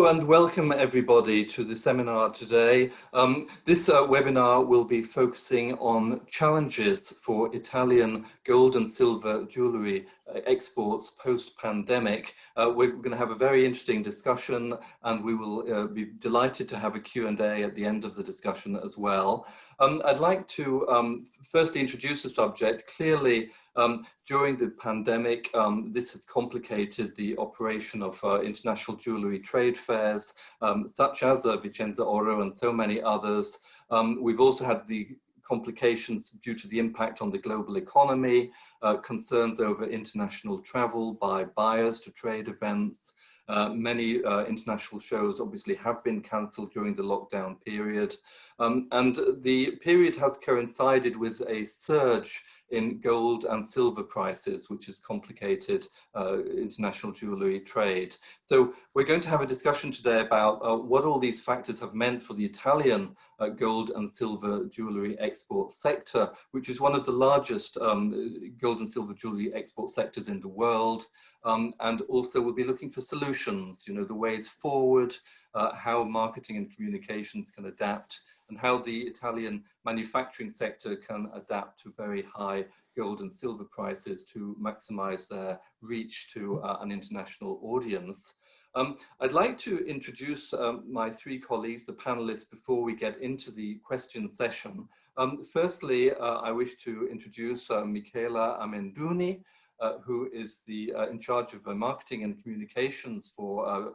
Hello and welcome everybody to the seminar today. This webinar will be focusing on challenges for Italian gold and silver jewellery exports post-pandemic. We're going to have a very interesting discussion, and we will be delighted to have a Q&A at the end of the discussion as well. I'd like to firstly introduce the subject. Clearly, during the pandemic, this has complicated the operation of international jewellery trade fairs, such as Vicenzaoro and so many others. We've also had the complications due to the impact on the global economy, concerns over international travel by buyers to trade events. Many international shows obviously have been cancelled during the lockdown period. And the period has coincided with a surge in gold and silver prices, which has complicated international jewellery trade. So we're going to have a discussion today about what all these factors have meant for the Italian gold and silver jewellery export sector, which is one of the largest gold and silver jewellery export sectors in the world. And also we'll be looking for solutions, you know, the ways forward, how marketing and communications can adapt, and how the Italian manufacturing sector can adapt to very high gold and silver prices to maximize their reach to an international audience. I'd like to introduce my three colleagues, the panelists, before we get into the question session. Firstly, I wish to introduce Michela Amenduni, who is in charge of marketing and communications for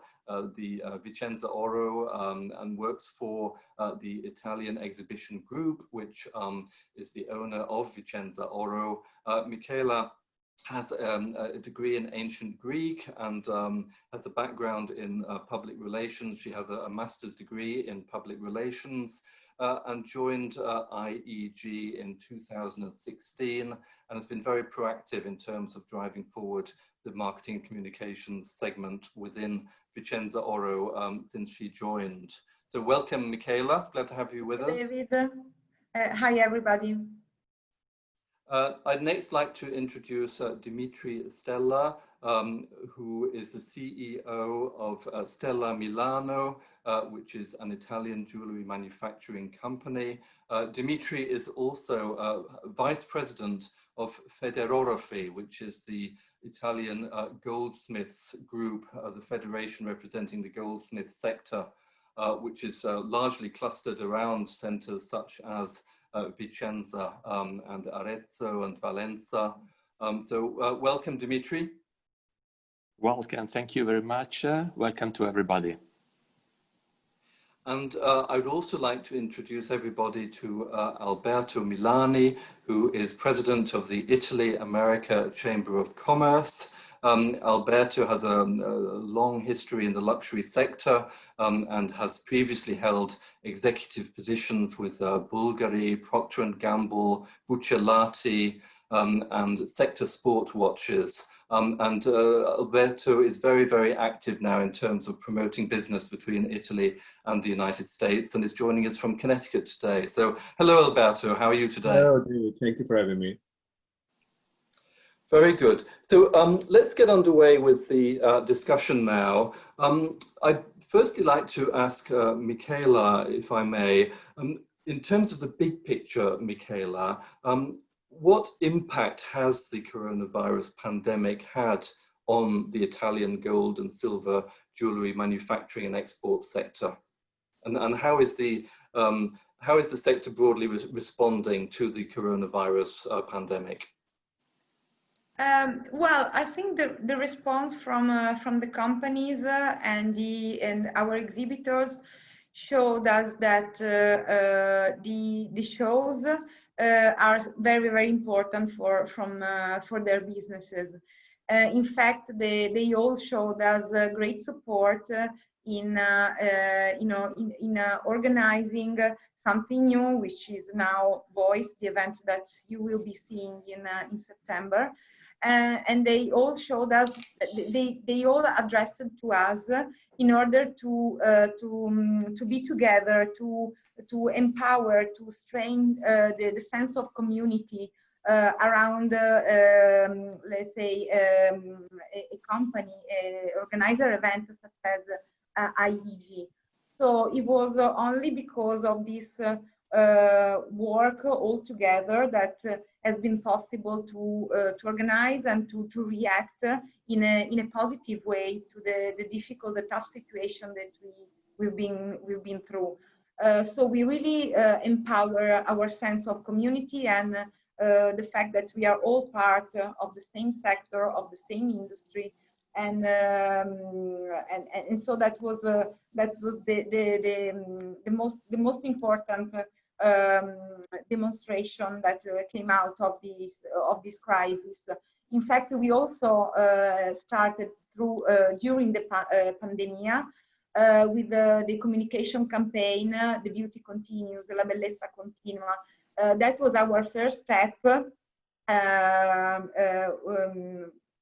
the Vicenzaoro and works for the Italian Exhibition Group, which is the owner of Vicenzaoro. Michela has a degree in ancient Greek and has a background in public relations. She has a master's degree in public relations and joined IEG in 2016 and has been very proactive in terms of driving forward the marketing and communications segment within Vicenzaoro since she joined. So welcome, Michela. Glad to have you with us. David. Hi, everybody. I'd next like to introduce Dimitri Stella, who is the CEO of Stella Milano, which is an Italian jewellery manufacturing company. Dimitri is also Vice President of Federoroffi, which is the Italian goldsmiths group, the federation representing the goldsmith sector, which is largely clustered around centres such as Vicenza and Arezzo and Valenza. So welcome, Dimitri. Welcome, thank you very much. Welcome to everybody. And I would also like to introduce everybody to Alberto Milani, who is president of the Italy-America Chamber of Commerce. Alberto has a long history in the luxury sector and has previously held executive positions with Bulgari, Procter & Gamble, Buccellati, and sector sport watches. Alberto is very, very active now in terms of promoting business between Italy and the United States and is joining us from Connecticut today. So hello, Alberto, how are you today? Hello, David. Thank you for having me. Very good. So let's get underway with the discussion now. I'd firstly like to ask Michela, if I may, in terms of the big picture, Michela, what impact has the coronavirus pandemic had on the Italian gold and silver jewellery manufacturing and export sector? And how is the sector broadly responding to the coronavirus pandemic? Well, I think the response from the companies and our exhibitors showed us that the shows are very, very important for their businesses. In fact, they all showed us great support in organizing something new, which is now Voice, the event that you will be seeing in September. And they all showed us, they all addressed to us in order to be together, to empower, to strengthen the sense of community around, let's say, a company, organizer event such as IEG. So it was only because of this work all together that has been possible to organize and to react in a positive way to the difficult, the tough situation that we've been through. So we really empower our sense of community and the fact that we are all part of the same sector, of the same industry, and so that was the most important demonstration that came out of this crisis. In fact, we also started through during the pandemia with the communication campaign, The Beauty Continues, La Bellezza Continua. That was our first step,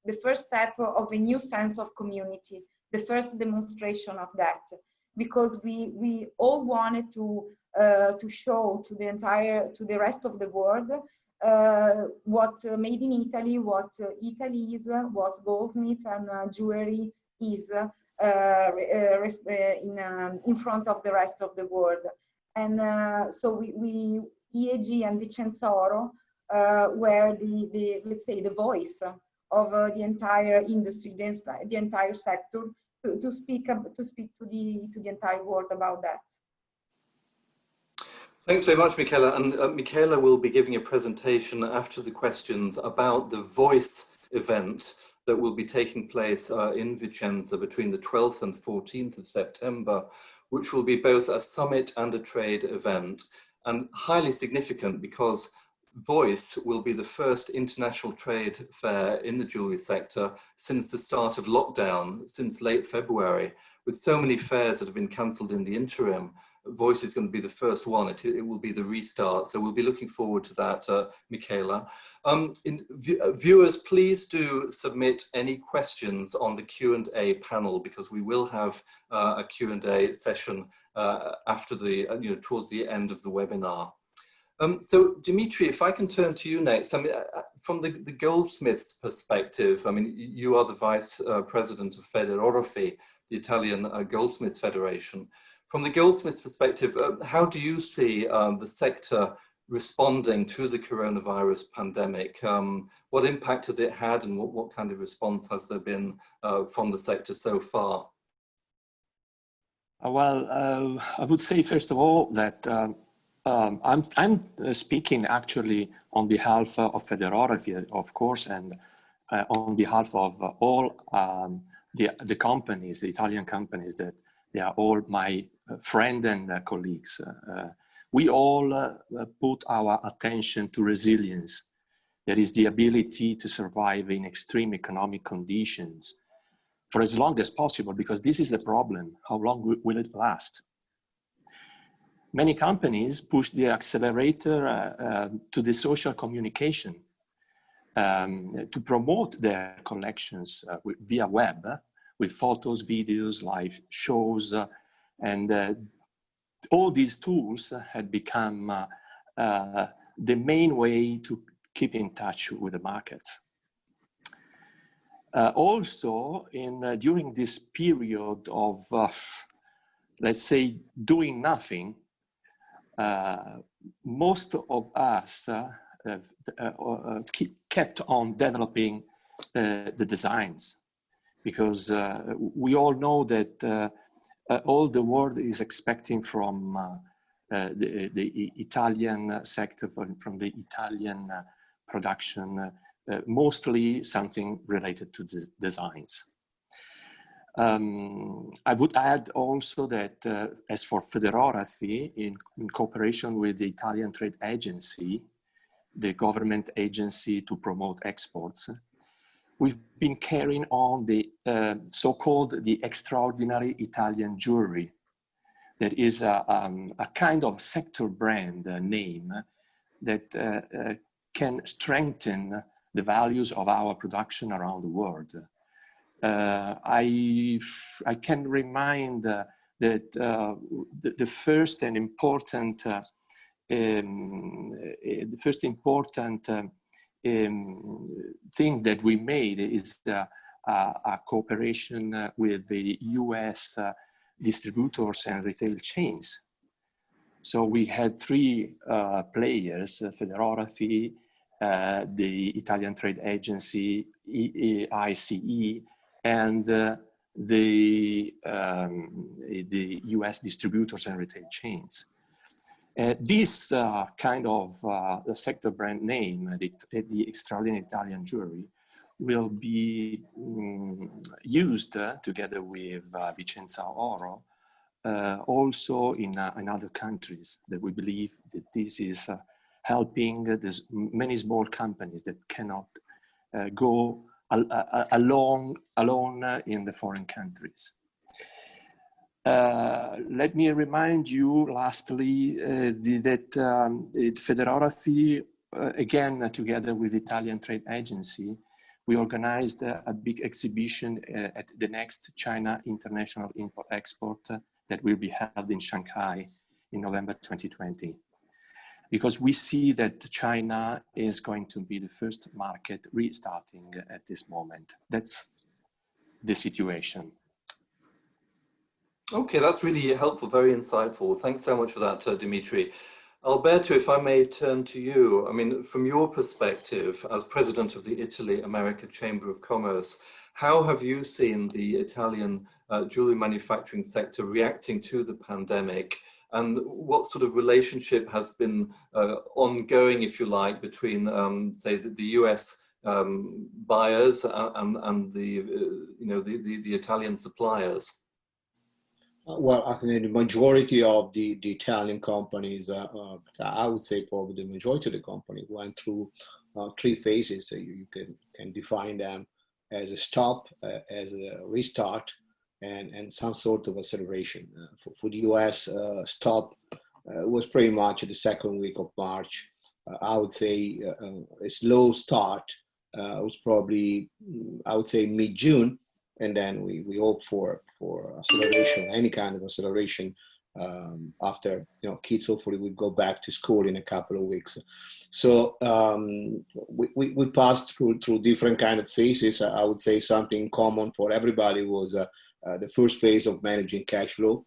the first step of a new sense of community, the first demonstration of that, because we all wanted to show to the rest of the world what made in Italy, what Italy is, what goldsmith and jewelry is in front of the rest of the world. And so we IEG and Vicenzaoro were let's say the voice of the entire industry, the entire sector, to speak to the entire world about that. Thanks very much, Michela. And Michela will be giving a presentation after the questions about the Voice event that will be taking place in Vicenza between the 12th and 14th of September, which will be both a summit and a trade event, and highly significant because Voice will be the first international trade fair in the jewellery sector since the start of lockdown, since late February. With so many fairs that have been cancelled in the interim, Voice is going to be the first one. It will be the restart. So we'll be looking forward to that, Michela. Viewers, please do submit any questions on the Q&A panel, because we will have a Q&A session after towards the end of the webinar. So Dimitri, if I can turn to you next, I mean, from the goldsmith's perspective, I mean, you are the Vice President of Federorfi, the Italian Goldsmiths Federation. From the goldsmith's perspective, how do you see the sector responding to the coronavirus pandemic? What impact has it had, and what kind of response has there been from the sector so far? Well, I would say, first of all, that I'm speaking actually on behalf of Federorfi, of course, and on behalf of all the companies, the Italian companies, that they are all my friends and colleagues. We all put our attention to resilience. That is the ability to survive in extreme economic conditions for as long as possible, because this is the problem. How long will it last? Many companies push the accelerator to the social communication to promote their collections via web, with photos, videos, live shows, and all these tools had become the main way to keep in touch with the markets. Also, during this period of, let's say, doing nothing, most of us kept on developing the designs, because we all know that all the world is expecting from the Italian sector, from the Italian production, mostly something related to designs. I would add also that as for Federorfi, in cooperation with the Italian Trade Agency, the government agency to promote exports, we've been carrying on the so-called the extraordinary Italian jewelry. That is a kind of sector brand name that can strengthen the values of our production around the world. I can remind that the first and important thing that we made is a cooperation with the US distributors and retail chains. So we had three players, Federoraffi, the Italian Trade Agency, ICE, and the US distributors and retail chains. This kind of sector brand name, the Extraordinary Italian Jewellery, will be used together with Vicenzaoro also in other countries, that we believe that this is helping many small companies that cannot go alone in the foreign countries. Let me remind you lastly that Federoraffi, again together with the Italian Trade Agency, we organized a big exhibition at the next China International Import-Export that will be held in Shanghai in November 2020. Because we see that China is going to be the first market restarting at this moment. That's the situation. Okay, that's really helpful, very insightful. Thanks so much for that, Dimitri. Alberto, if I may turn to you, I mean, from your perspective as president of the Italy-America Chamber of Commerce, how have you seen the Italian jewelry manufacturing sector reacting to the pandemic? And what sort of relationship has been ongoing, if you like, between, say, the US buyers and the Italian suppliers? Well, I think the majority of the Italian companies, I would say probably the majority of the companies went through three phases. So you can define them as a stop, as a restart, and some sort of acceleration. For the US, stop was pretty much the second week of March. I would say a slow start was probably, I would say, mid-June. And then we hope for acceleration, any kind of acceleration after, kids hopefully will go back to school in a couple of weeks. So we passed through different kind of phases. I would say something common for everybody was the first phase of managing cash flow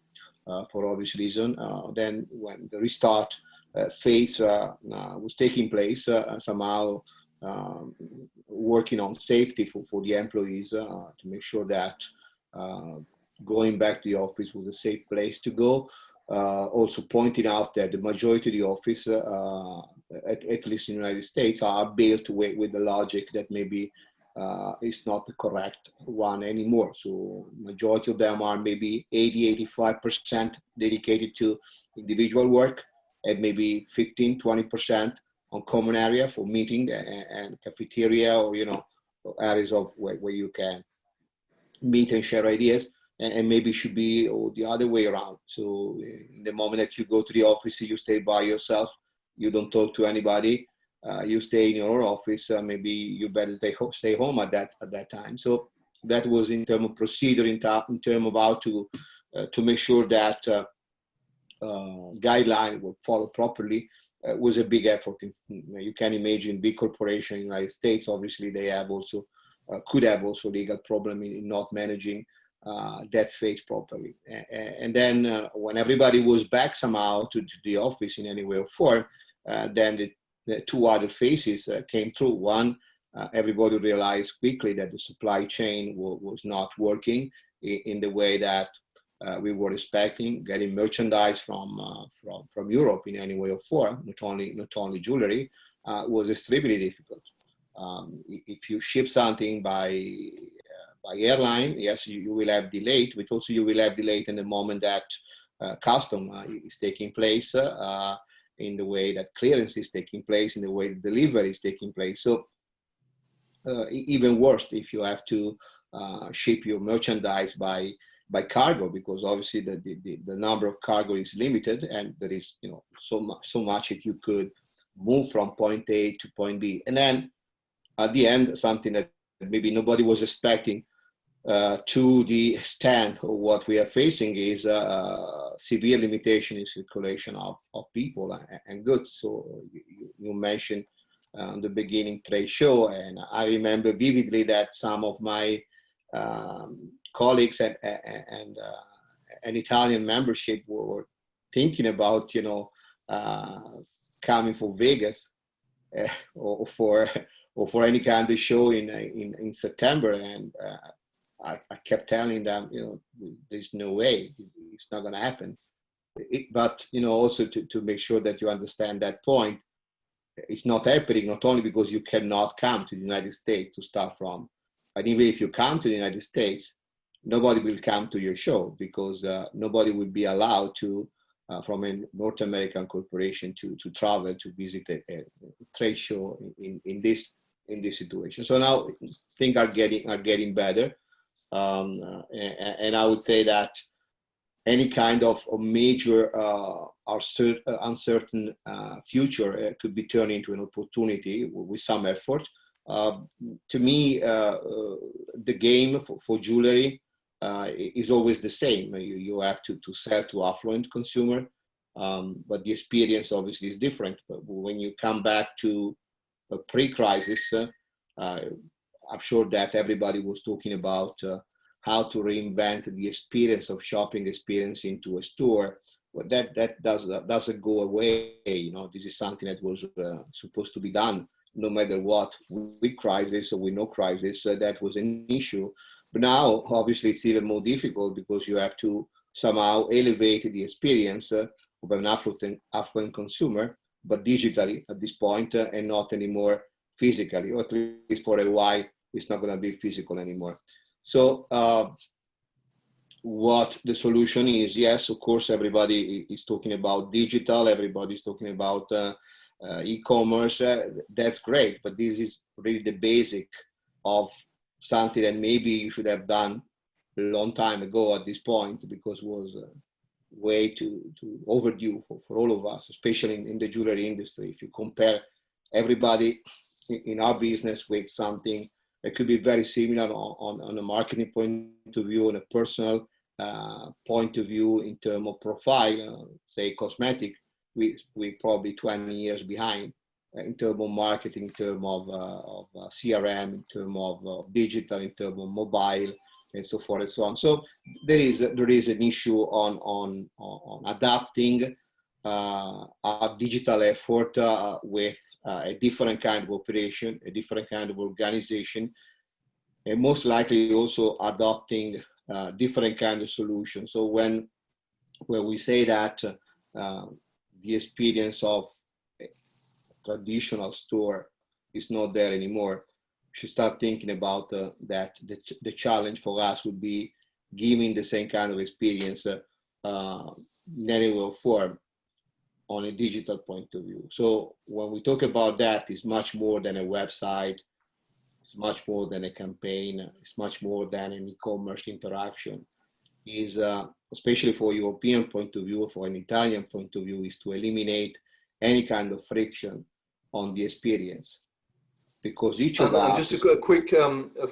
for obvious reason. Then when the restart phase was taking place, somehow working on safety for the employees to make sure that going back to the office was a safe place to go. Also pointing out that the majority of the office, at least in the United States, are built with the logic that maybe is not the correct one anymore. So majority of them are maybe 80-85% dedicated to individual work, and maybe 15-20% on common area for meeting and cafeteria, or areas of where you can meet and share ideas, and maybe should be the other way around. So in the moment that you go to the office, you stay by yourself, you don't talk to anybody, you stay in your office, maybe you better stay home at that time. So that was in terms of procedure, in terms of how to make sure that guideline were followed properly. Was a big effort. You can imagine big corporations in the United States, obviously they have also, could have also legal problem in not managing that phase properly. And then when everybody was back somehow to the office in any way or form, then the two other phases came through. One, everybody realized quickly that the supply chain was not working in the way that we were expecting. Getting merchandise from Europe in any way or form, not only jewelry, was extremely difficult. If you ship something by airline, yes, you will have delayed, but also you will have delayed in the moment that custom is taking place, in the way that clearance is taking place, in the way delivery is taking place. So even worse if you have to ship your merchandise by cargo, because obviously the number of cargo is limited, and there is so much that you could move from point A to point B. And then at the end, something that maybe nobody was expecting, to the extent of what we are facing, is severe limitation in circulation of people and goods. So you mentioned the beginning trade show, and I remember vividly that some of my colleagues and an Italian membership were thinking about, coming for Vegas or for any kind of show in September, and I kept telling them, there's no way, it's not going to happen. But also to make sure that you understand that point, it's not happening not only because you cannot come to the United States to start from, but even if you come to the United States, nobody will come to your show because nobody will be allowed to, from a North American corporation, to travel to visit a trade show in this situation. So now things are getting better, and I would say that any kind of major uncertain future could be turned into an opportunity with some effort. To me, the game for jewelry is always the same. You have to sell to affluent consumer, but the experience obviously is different. But when you come back to a pre-crisis, I'm sure that everybody was talking about how to reinvent the experience of shopping experience into a store. But that doesn't go away. This is something that was supposed to be done no matter what, with crisis or with no crisis. That was an issue. But now, obviously, it's even more difficult because you have to somehow elevate the experience of an affluent consumer, but digitally at this point, and not anymore physically, or at least for a while, it's not going to be physical anymore. So what the solution is, yes, of course, everybody is talking about digital, everybody's talking about e-commerce. That's great, but this is really the basic of something that maybe you should have done a long time ago at this point, because it was way too overdue for all of us, especially in the jewelry industry. If you compare everybody in our business with something that could be very similar on a marketing point of view, on a personal point of view, in terms of profile, say cosmetic, we probably 20 years behind in terms of marketing, in terms of CRM, in terms of digital, in terms of mobile, and so forth and so on. So there is an issue on adapting our digital effort with a different kind of operation, a different kind of organization, and most likely also adopting different kind of solutions. So when we say that the experience of a traditional store is not there anymore, we should start thinking about that the challenge for us would be giving the same kind of experience in any way or form on a digital point of view. So when we talk about that, it's much more than a website, it's much more than a campaign, it's much more than an e-commerce interaction. Is especially for European point of view, for an Italian point of view, is to eliminate any kind of friction on the experience. Because each of us... Just a quick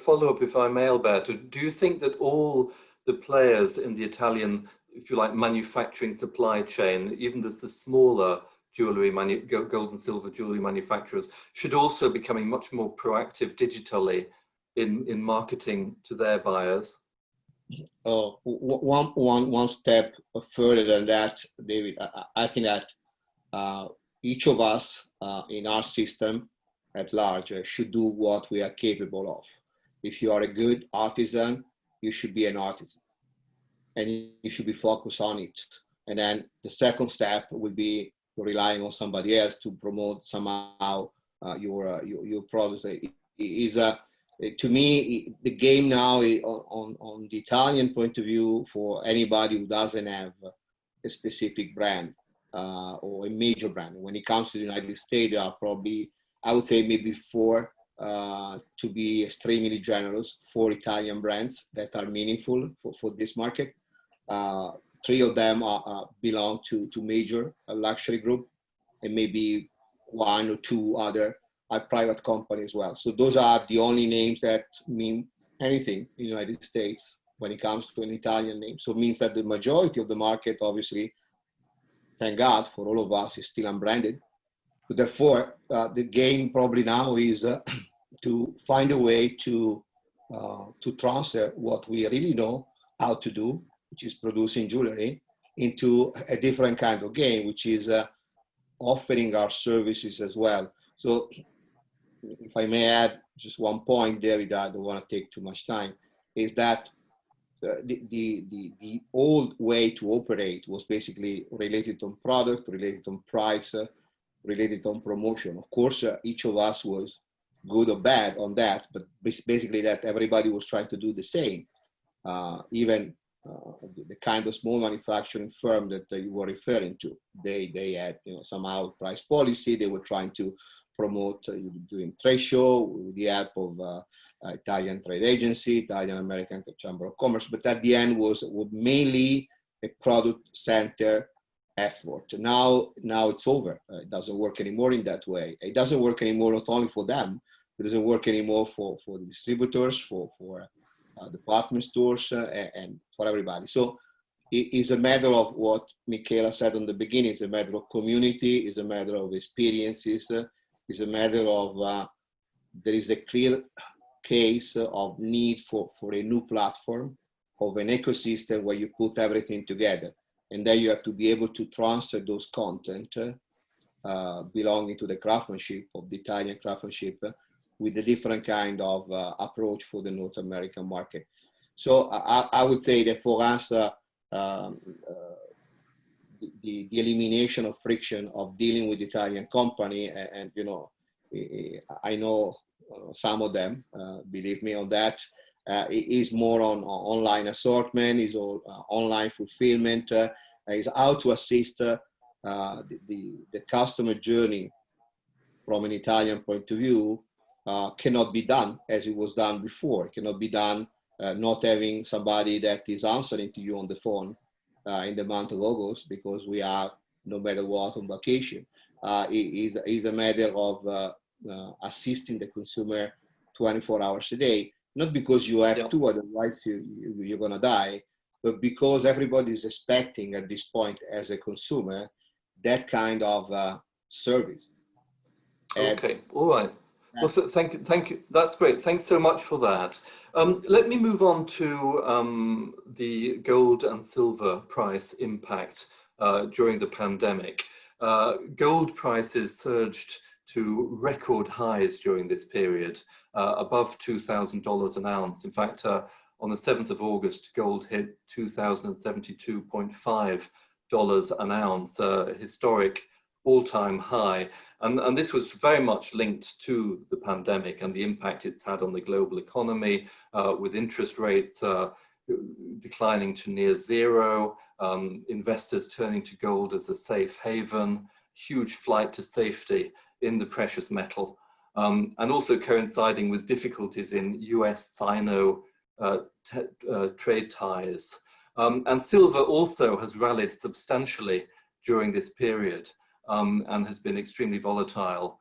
follow-up, if I may, Alberto. Do you think that all the players in the Italian, if you like, manufacturing supply chain, even the smaller jewelry, gold and silver jewelry manufacturers, should also be becoming much more proactive digitally in marketing to their buyers? One step further than that, David, I think that each of us in our system at large should do what we are capable of. If you are a good artisan, you should be an artisan, and you should be focused on it. And then the second step will be relying on somebody else to promote somehow your products. To me, the game now on the Italian point of view, for anybody who doesn't have a specific brand or a major brand. When it comes to the United States, there are probably, I would say maybe four, to be extremely generous, 4 Italian brands that are meaningful for this market. 3 of them belong to major luxury group, and maybe 1 or 2 other are private company as well. So those are the only names that mean anything in the United States when it comes to an Italian name. So it means that the majority of the market, obviously, thank God for all of us, is still unbranded. But therefore, the game probably now is to find a way to transfer what we really know how to do which is producing jewelry, into a different kind of game, which is offering our services as well. So if I may add just one point, David, I don't want to take too much time, is that the old way to operate was basically related on product, related on price, related on promotion. Of course, each of us was good or bad on that, but basically that everybody was trying to do the same. Even the kind of small manufacturing firm that you were referring to, they had somehow price policy. They were trying to promote doing trade show with the help of Italian trade agency, Italian American Chamber of Commerce, but at the end was mainly a product center effort. Now it's over. It doesn't work anymore in that way. It doesn't work anymore not only for them, it doesn't work anymore for the distributors, for department stores, and for everybody. So it is a matter of what Michela said on the beginning. It's a matter of community, it's a matter of experiences, it's a matter of there is a clear case of need for a new platform, of an ecosystem where you put everything together. And then you have to be able to transfer those content belonging to the craftsmanship, of the Italian craftsmanship, with a different kind of approach for the North American market. So I would say that for us, the elimination of friction of dealing with Italian company, and I know some of them, believe me on that, is more on online assortment, is all online fulfillment, is how to assist the customer journey from an Italian point of view. Cannot be done as it was done before. It cannot be done not having somebody that is answering to you on the phone in the month of August, because we are, no matter what, on vacation. It is a matter of assisting the consumer 24 hours a day, not because you have to, otherwise you're going to die, but because everybody is expecting at this point as a consumer that kind of service. Okay, all right. Well, so thank you. That's great. Thanks so much for that. Let me move on to the gold and silver price impact during the pandemic. Gold prices surged to record highs during this period, above $2,000 an ounce. In fact, on the 7th of August, gold hit $2,072.5 an ounce, a historic all-time high. And this was very much linked to the pandemic and the impact it's had on the global economy, with interest rates declining to near zero, investors turning to gold as a safe haven, huge flight to safety in the precious metal, and also coinciding with difficulties in US-Sino trade ties. And silver also has rallied substantially during this period. And has been extremely volatile.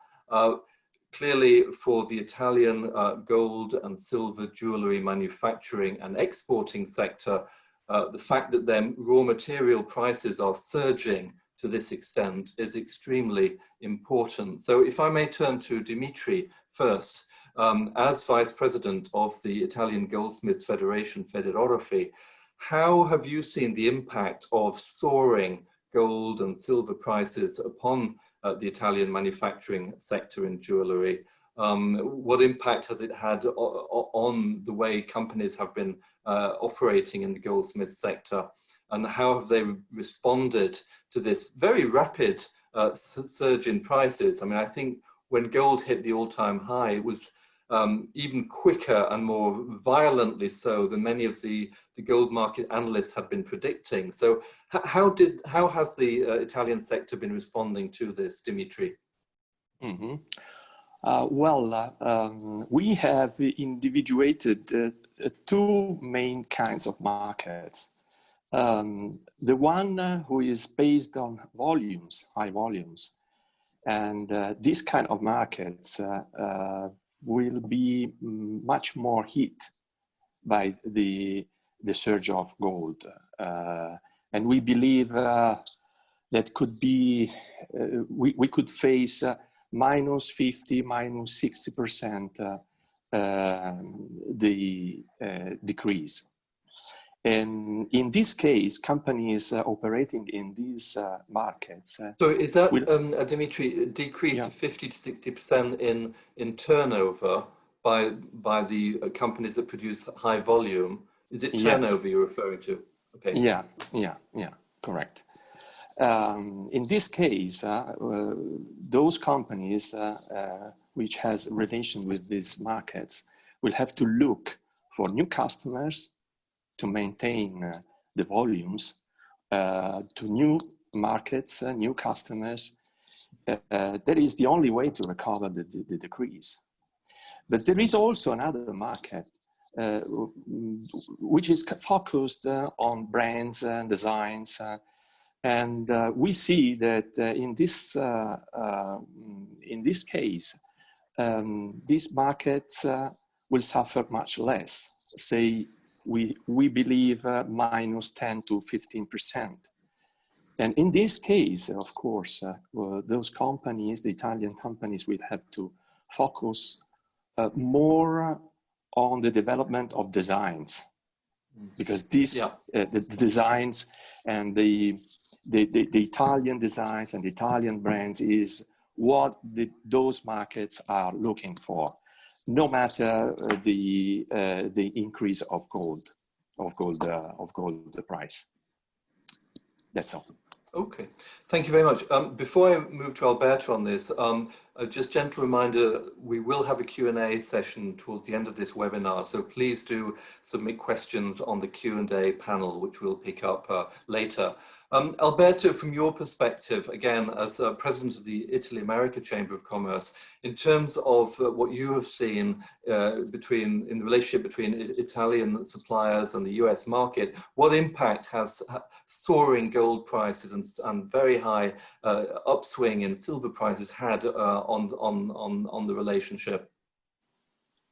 Clearly, for the Italian gold and silver jewellery manufacturing and exporting sector, the fact that their raw material prices are surging to this extent is extremely important. So if I may turn to Dimitri first, as Vice President of the Italian Goldsmiths Federation, Federorfi, how have you seen the impact of soaring gold and silver prices upon the Italian manufacturing sector in jewellery? What impact has it had on the way companies have been operating in the goldsmith sector? And how have they responded to this very rapid surge in prices? I mean, I think when gold hit the all-time high, it was even quicker and more violently so than many of the gold market analysts had been predicting. So how has the Italian sector been responding to this, Dimitri? Mm-hmm. We have individuated two main kinds of markets. The one who is based on volumes, high volumes, and this kind of markets will be much more hit by the surge of gold. And we believe that could be, we could face minus 50, minus 60% the decrease. And in this case, companies operating in these markets. So is that, Dimitri, a decrease Yeah. of 50 to 60% in turnover by the companies that produce high volume? Is it turnover you're referring to? Okay. Yeah, correct. In this case, those companies which has relation with these markets will have to look for new customers to maintain the volumes, to new markets, new customers. That is the only way to recover the decrease. But there is also another market which is focused on brands and designs. And we see that in this case, these markets will suffer much less. Say, we believe minus 10 to 15%. And in this case, of course, those companies, the Italian companies, will have to focus more on the development of designs, because this, the designs and the Italian designs and the Italian brands is what those markets are looking for, no matter the increase of gold price. That's all. Okay, thank you very much. Before I move to Alberto on this, just gentle reminder, we will have a Q&A session towards the end of this webinar, so please do submit questions on the Q&A panel, which we'll pick up later. Alberto, from your perspective, again, as president of the Italy-America Chamber of Commerce, in terms of what you have seen in the relationship between Italian suppliers and the US market, what impact has soaring gold prices and very high upswing in silver prices had on the relationship?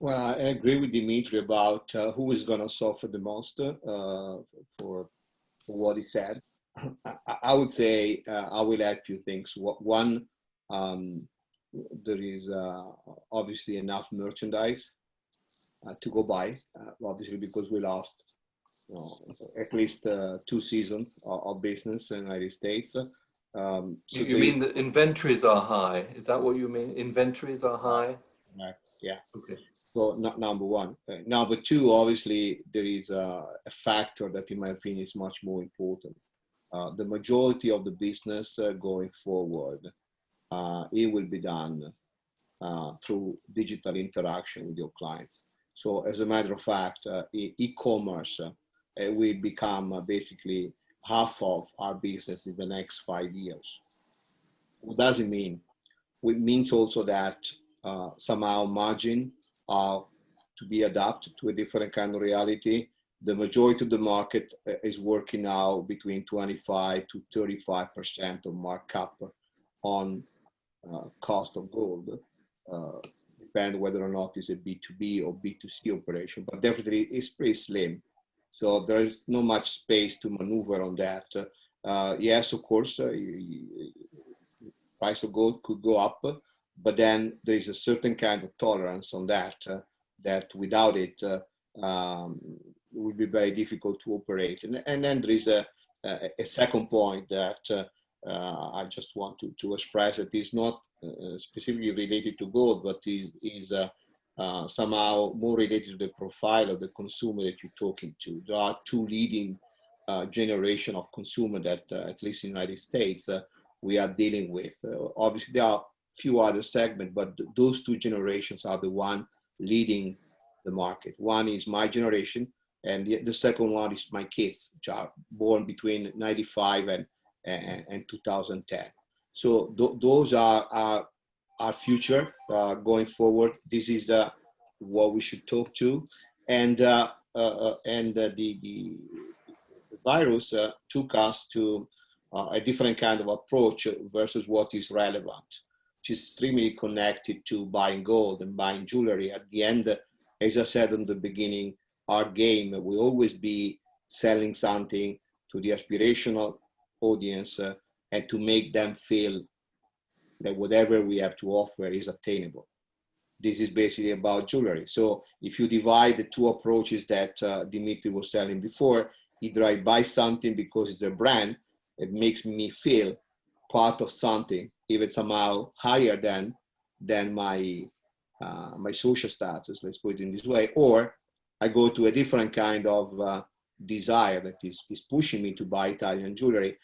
Well, I agree with Dimitri about who is going to suffer the most for what he said. I would say I will add a few things. One, there is obviously enough merchandise to go by, obviously because we lost at least 2 seasons of business in the United States. So you mean that inventories are high? Is that what you mean? Inventories are high? Yeah. Okay. So number one. Number two, obviously, there is a factor that, in my opinion, is much more important. The majority of the business going forward, it will be done through digital interaction with your clients. So as a matter of fact, e-commerce will become basically half of our business in the next 5 years. What does it mean? It means also that somehow margin are to be adapted to a different kind of reality. The majority of the market is working now between 25 to 35% of markup on cost of gold. Depend whether or not it's a B2B or B2C operation, but definitely it's pretty slim. So there is not much space to maneuver on that. Yes, of course, price of gold could go up, but then there is a certain kind of tolerance on that, that without it, it would be very difficult to operate. And then there is a second point that I just want to express, that is not specifically related to gold, but is somehow more related to the profile of the consumer that you're talking to. There are 2 leading generation of consumer that, at least in the United States, we are dealing with. Obviously, there are few other segments, but those 2 generations are the one leading the market. One is my generation, and the second one is my kids, which are born between 95 and 2010. So those are our future going forward. This is what we should talk to. And the virus took us to a different kind of approach versus what is relevant, which is extremely connected to buying gold and buying jewelry. At the end, as I said in the beginning, our game will always be selling something to the aspirational audience and to make them feel that whatever we have to offer is attainable. This is basically about jewelry. So if you divide the 2 approaches that Dimitri was selling before, Either I buy something because it's a brand, it makes me feel part of something, even somehow higher than my my social status, let's put it in this way, or I go to a different kind of desire that is pushing me to buy Italian jewelry.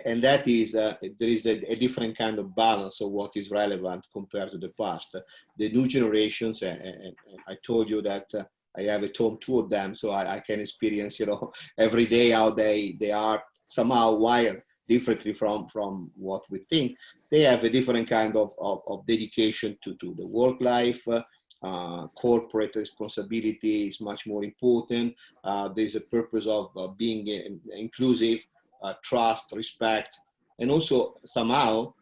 And that is, there is a different kind of balance of what is relevant compared to the past. The new generations, and I told you that I have at home 2 of them, so I can experience, you know, every day how they are somehow wired differently from what we think. They have a different kind of dedication to the work life. Corporate responsibility is much more important. There's a purpose of being inclusive, trust, respect, and also somehow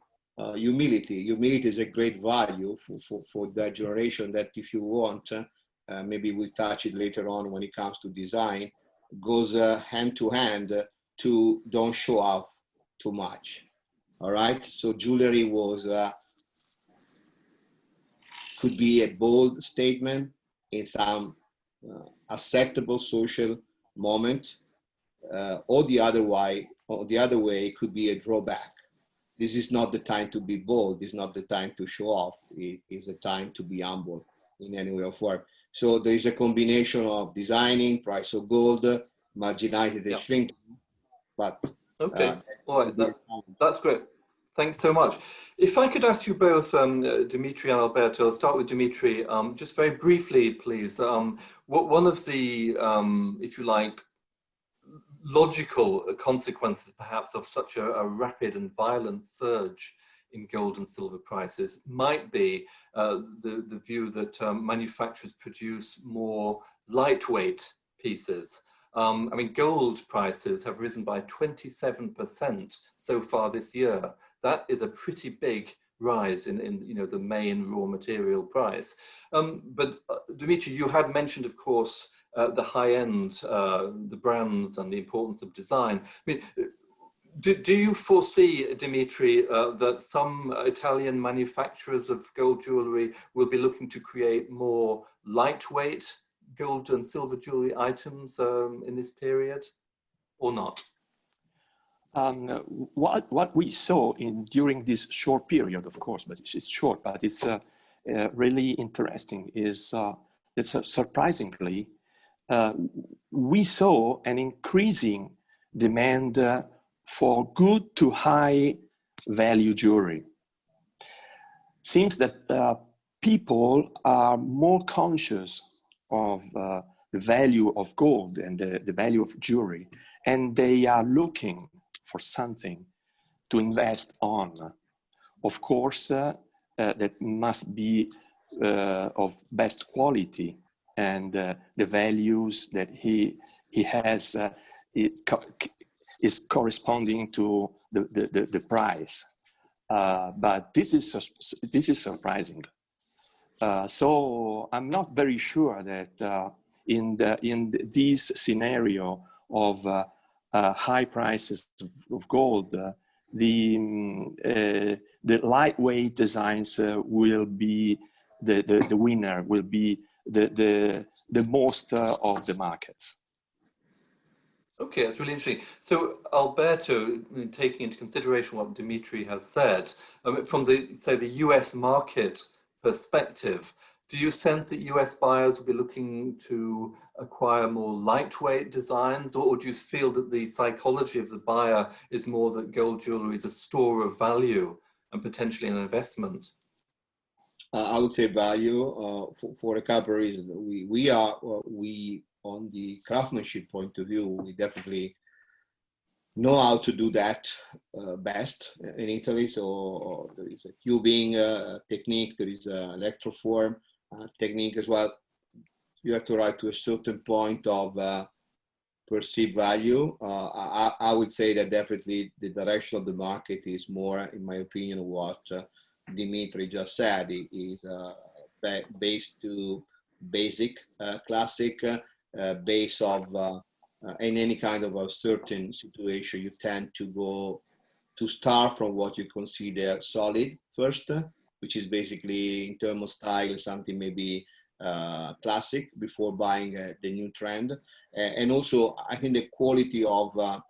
humility. Humility is a great value for that generation that, if you want, maybe we'll touch it later on when it comes to design, goes hand to hand to don't show off too much. All right, so jewelry was could be a bold statement in some acceptable social moment, or the other way it could be a drawback. This is not the time to be bold. It's not the time to show off. It is a time to be humble in any way of work. So there is a combination of designing, price of gold, marginality, they shrink, but okay, all right, that's great. Thanks so much. If I could ask you both, Dimitri and Alberto, I'll start with Dimitri, just very briefly, please. One of the, if you like, logical consequences perhaps of such a rapid and violent surge in gold and silver prices might be the view that manufacturers produce more lightweight pieces. I mean, gold prices have risen by 27% so far this year. That is a pretty big rise in you know, the main raw material price. But Dimitri, you had mentioned, of course, the high end, the brands and the importance of design. I mean, do you foresee, Dimitri, that some Italian manufacturers of gold jewellery will be looking to create more lightweight gold and silver jewellery items in this period, or not? What we saw during this short period, of course, but it's short, but it's really interesting, is that surprisingly, we saw an increasing demand for good to high value jewelry. Seems that people are more conscious of the value of gold and the value of jewelry, and they are looking for something to invest on. Of course, that must be of best quality, and the values that he has is corresponding to the price. But this is surprising. So I'm not very sure that in this scenario of high prices of gold, the lightweight designs will be the winner, will be the most of the markets. Okay, that's really interesting. So Alberto, taking into consideration what Dimitri has said, from the US market perspective, do you sense that US buyers will be looking to acquire more lightweight designs, or do you feel that the psychology of the buyer is more that gold jewelry is a store of value and potentially an investment? I would say value for a couple of reasons. We on the craftsmanship point of view, we definitely know how to do that best in Italy. So there is a cubing technique, there is an electroform technique as well. You have to arrive to a certain point of perceived value. I would say that definitely the direction of the market is more, in my opinion, what Dimitri just said. It is based to basic, classic, base of in any kind of a certain situation, you tend to go to start from what you consider solid first, which is basically in terms of style, something maybe classic before buying the new trend. And also, I think the quality of our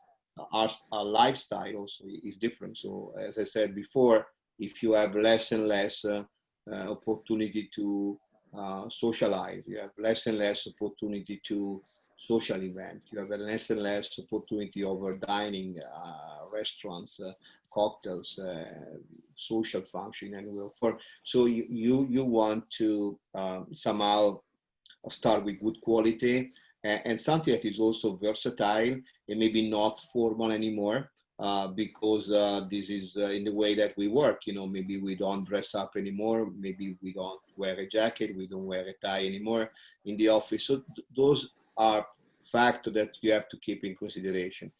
lifestyle also is different. So as I said before, if you have less and less opportunity to socialize, you have less and less opportunity to social events, you have less and less opportunity over dining, restaurants, cocktails, social function, and so you want to somehow start with good quality and something that is also versatile and maybe not formal anymore, because this is in the way that we work. You know, maybe we don't dress up anymore, maybe we don't wear a jacket, we don't wear a tie anymore in the office. So those are factors that you have to keep in consideration.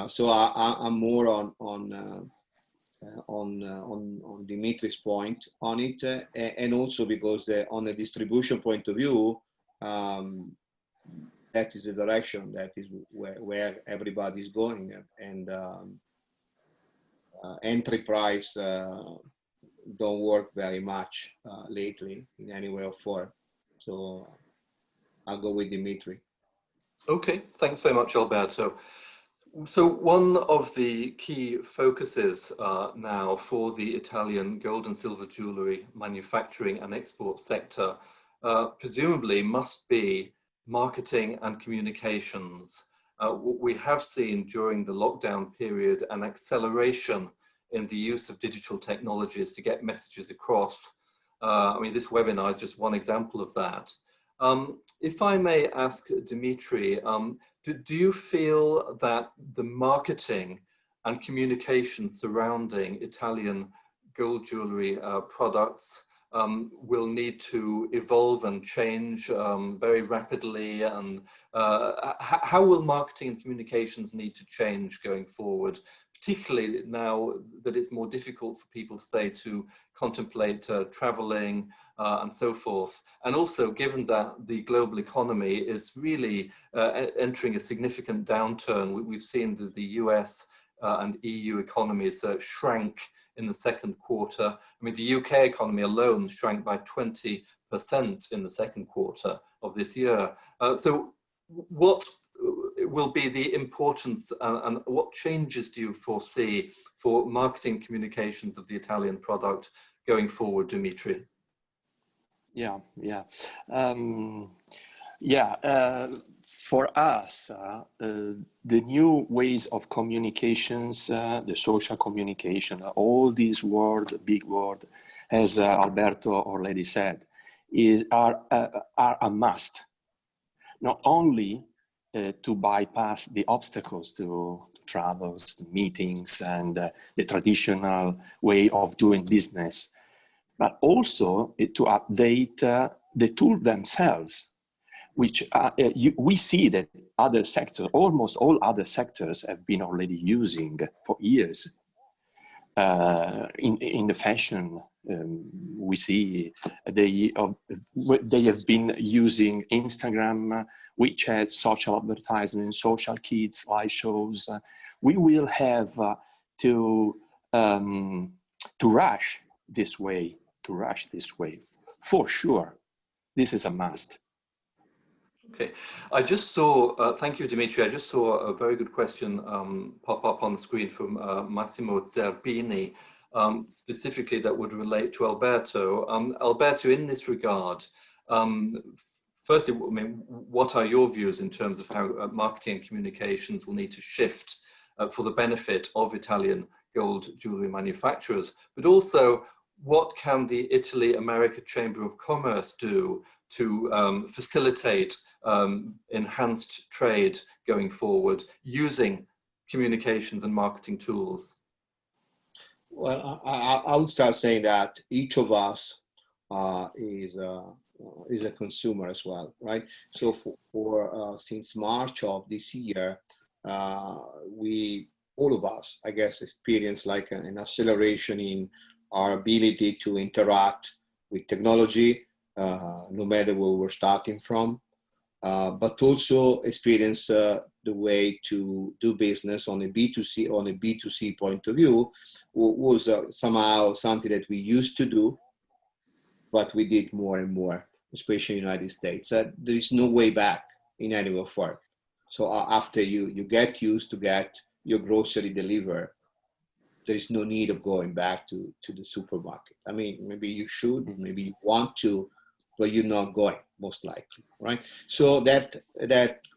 So I'm more on Dimitri's point on it, and also because on a distribution point of view, that is the direction, that is where everybody is going, and entry price don't work very much lately in any way or form. So I'll go with Dimitri. Okay, thanks very much, Alberto. So one of the key focuses now for the Italian gold and silver jewellery manufacturing and export sector presumably must be marketing and communications. We have seen during the lockdown period an acceleration in the use of digital technologies to get messages across. I mean, this webinar is just one example of that. If I may ask Dimitri, do you feel that the marketing and communication surrounding Italian gold jewellery products will need to evolve and change very rapidly? And how will marketing and communications need to change going forward, particularly now that it's more difficult for people, say, to contemplate traveling and so forth? And also, given that the global economy is really entering a significant downturn, we've seen that the US and EU economies shrank in the second quarter. I mean, the UK economy alone shrank by 20% in the second quarter of this year. So what will be the importance and what changes do you foresee for marketing communications of the Italian product going forward, Dimitri? For us, the new ways of communications, the social communication, all these big words, as Alberto already said, are a must. Not only to bypass the obstacles to travels, to meetings, and the traditional way of doing business, but also to update the tool themselves, which we see that other sectors, almost all other sectors, have been already using for years. In the fashion, we see they have been using Instagram, WeChat, social advertising, social kids, live shows. We will have to rush this way, for sure. This is a must. Okay, I just saw, thank you, Dimitri. I just saw a very good question pop up on the screen from Massimo Zerbini, specifically that would relate to Alberto. Alberto, in this regard, firstly, I mean, what are your views in terms of how marketing and communications will need to shift for the benefit of Italian gold jewellery manufacturers, but also what can the Italy-America Chamber of Commerce do to facilitate enhanced trade going forward using communications and marketing tools? Well, I would start saying that each of us is a consumer as well, right? So for since March of this year, all of us, I guess, experience like an acceleration in our ability to interact with technology, no matter where we're starting from, but also experience the way to do business on a B2C point of view was somehow something that we used to do, but we did more and more especially in the United States. There is no way back in any form. So after you get used to get your grocery delivered, there is no need of going back to the supermarket. I mean, maybe you should, maybe you want to, but you're not going, most likely, right? So that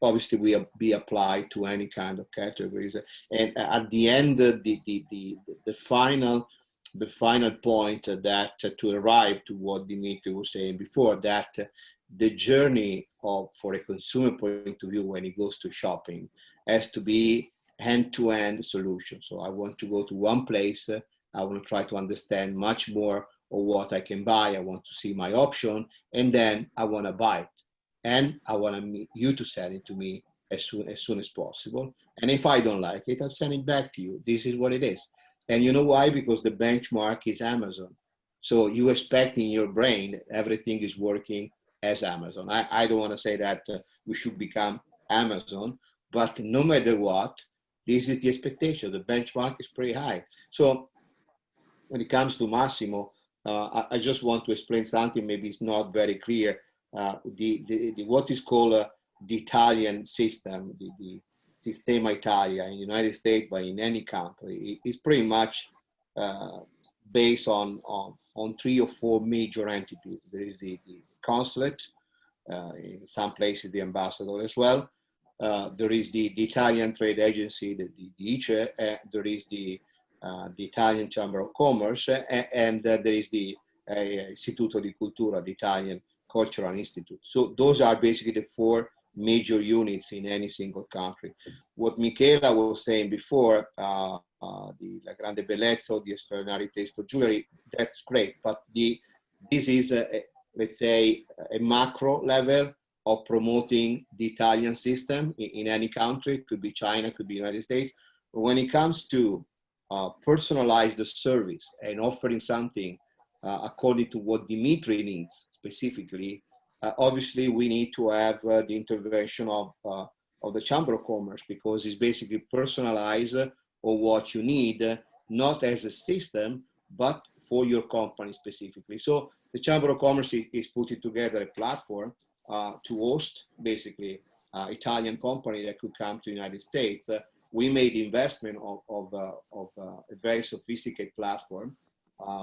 obviously will be applied to any kind of categories. And at the end, the final point that to arrive to what Dimitri was saying before, that the journey for a consumer point of view when he goes to shopping has to be end-to-end solution. So I want to go to one place, I want to try to understand much more of what I can buy, I want to see my option, and then I want to buy it. And I want you to send it to me as soon as possible. And if I don't like it, I'll send it back to you. This is what it is. And you know why? Because the benchmark is Amazon. So you expect in your brain everything is working as Amazon. I don't want to say that we should become Amazon, but no matter what, this is the expectation. The benchmark is pretty high. So when it comes to Massimo, I just want to explain something. Maybe it's not very clear. What is called the Italian system, the Sistema Italia in the United States, but in any country, is pretty much based on 3 or 4 major entities. There is the consulate, in some places the ambassador as well. There is the Italian trade agency, the ICE, there is the Italian Chamber of Commerce, and there is the Istituto di Cultura, the Italian Cultural Institute. So those are basically the 4 major units in any single country. What Michela was saying before, the La Grande Bellezza, the Extraordinary Taste of Jewelry, that's great, but this is, let's say, a macro level of promoting the Italian system in any country. It could be China, it could be United States. But when it comes to personalize the service and offering something according to what Dimitri needs specifically, obviously we need to have the intervention of the Chamber of Commerce, because it's basically personalized or what you need, not as a system, but for your company specifically. So the Chamber of Commerce is putting together a platform to host basically Italian company that could come to the United States. We made the investment of a very sophisticated platform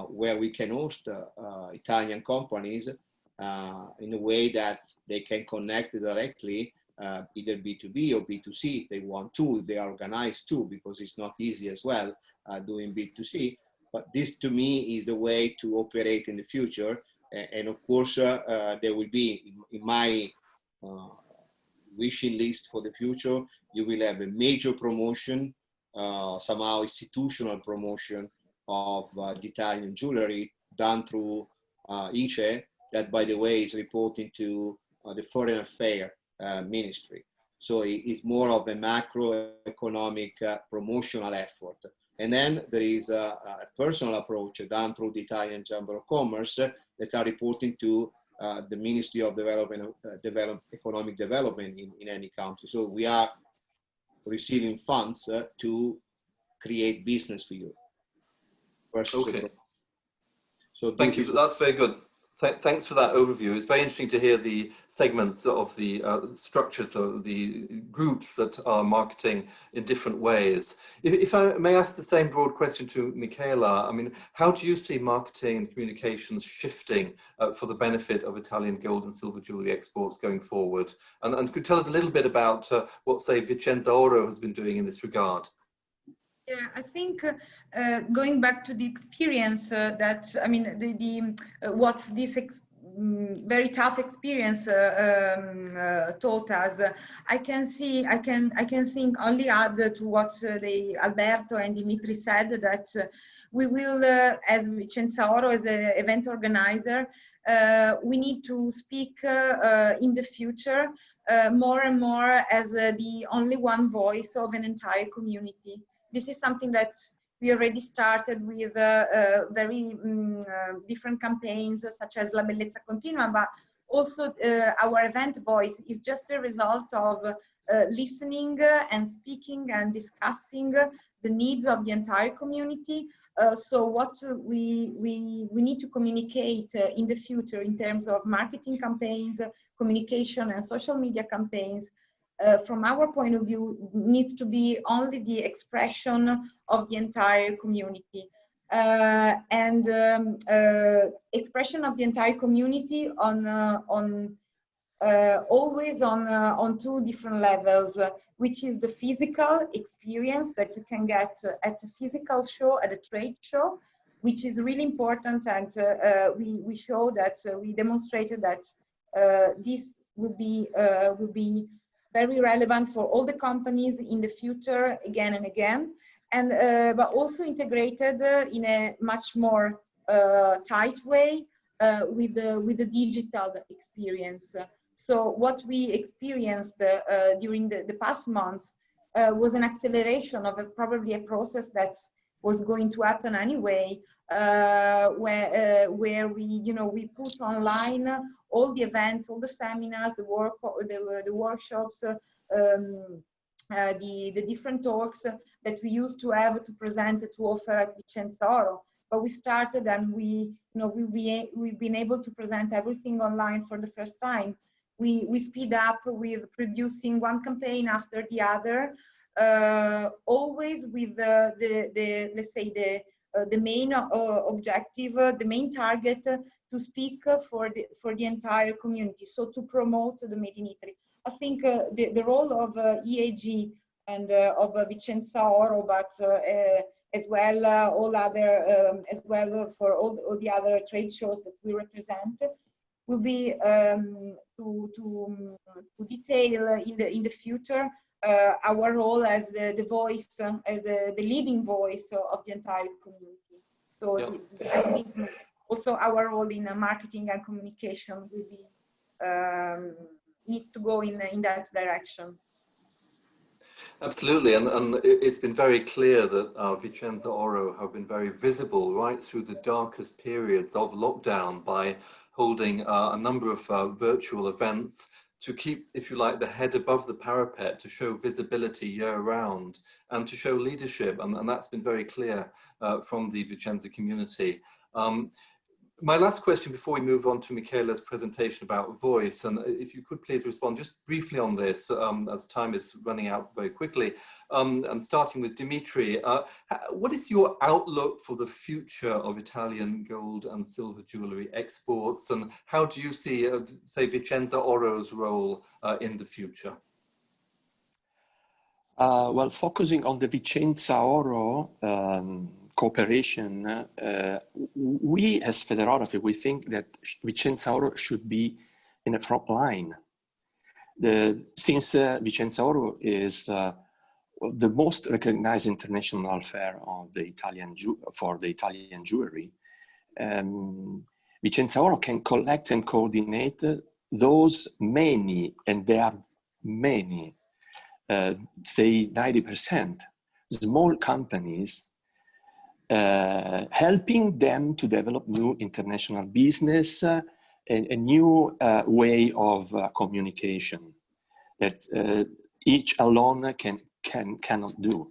where we can host Italian companies in a way that they can connect directly, either B2B or B2C if they want to, if they are organized too, because it's not easy as well doing B2C. But this to me is the way to operate in the future. And of course, there will be in my wishing list for the future, you will have a major promotion, somehow institutional promotion of the Italian jewelry done through ICE, that by the way is reporting to the Foreign Affairs Ministry. So it's more of a macroeconomic promotional effort. And then there is a personal approach done through the Italian Chamber of Commerce that are reporting to the Ministry of Economic Development in any country. So we are receiving funds to create business for you. Okay. So thank you. That's very good. Thanks for that overview. It's very interesting to hear the segments of the structures of the groups that are marketing in different ways. If I may ask the same broad question to Michela, I mean, how do you see marketing and communications shifting for the benefit of Italian gold and silver jewelry exports going forward? And could tell us a little bit about what, say, Vicenzaoro has been doing in this regard? Yeah, I think going back to the experience that, I mean, what this very tough experience taught us, I can think only add to what Alberto and Dimitri said, that we will, as Vicenzaoro, as an event organizer, we need to speak in the future more and more as the only one voice of an entire community. This is something that we already started with very different campaigns such as La Bellezza Continua, but Also, our event voice is just a result of listening and speaking and discussing the needs of the entire community. So what we need to communicate in the future in terms of marketing campaigns, communication and social media campaigns, from our point of view, needs to be only the expression of the entire community. Expression of the entire community always on two different levels, which is the physical experience that you can get at a physical show, at a trade show, which is really important, and we show that we demonstrated that this will be very relevant for all the companies in the future, again and again, and but also integrated in a much more tight way with the digital experience. So what we experienced during the past months was an acceleration of probably a process that was going to happen anyway, where we put online all the events, all the seminars, the workshops, the different talks that we used to have to present, to offer at Vicenzaoro. But we started, and we've been able to present everything online for the first time. We speed up with producing one campaign after the other, always with let's say the main objective, the main target to speak for the entire community. So to promote the Made in Italy. I think the role of EAG and of Vicenzaoro, but as well all other as well for all the other trade shows that we represent, will be to detail in the future our role as the voice, as the leading voice of the entire community. So yeah. I think also our role in marketing and communication will be needs to go in that direction. Absolutely, and it's been very clear that Vicenzaoro have been very visible right through the darkest periods of lockdown by holding a number of virtual events to keep, if you like, the head above the parapet, to show visibility year-round and to show leadership, and that's been very clear from the Vicenza community. My last question before we move on to Michela's presentation about voice, and if you could please respond just briefly on this, as time is running out very quickly, and starting with Dimitri, what is your outlook for the future of Italian gold and silver jewellery exports, and how do you see, say, Vicenzaoro's role in the future? Well, focusing on the Vicenzaoro cooperation, we as Federography, we think that Vicenzaoro should be in the front line. Since Vicenzaoro is the most recognized international fair of the for the Italian jewelry, Vicenzaoro can collect and coordinate those many, and there are many, say 90%, small companies, helping them to develop new international business, a new way of communication that each alone cannot do.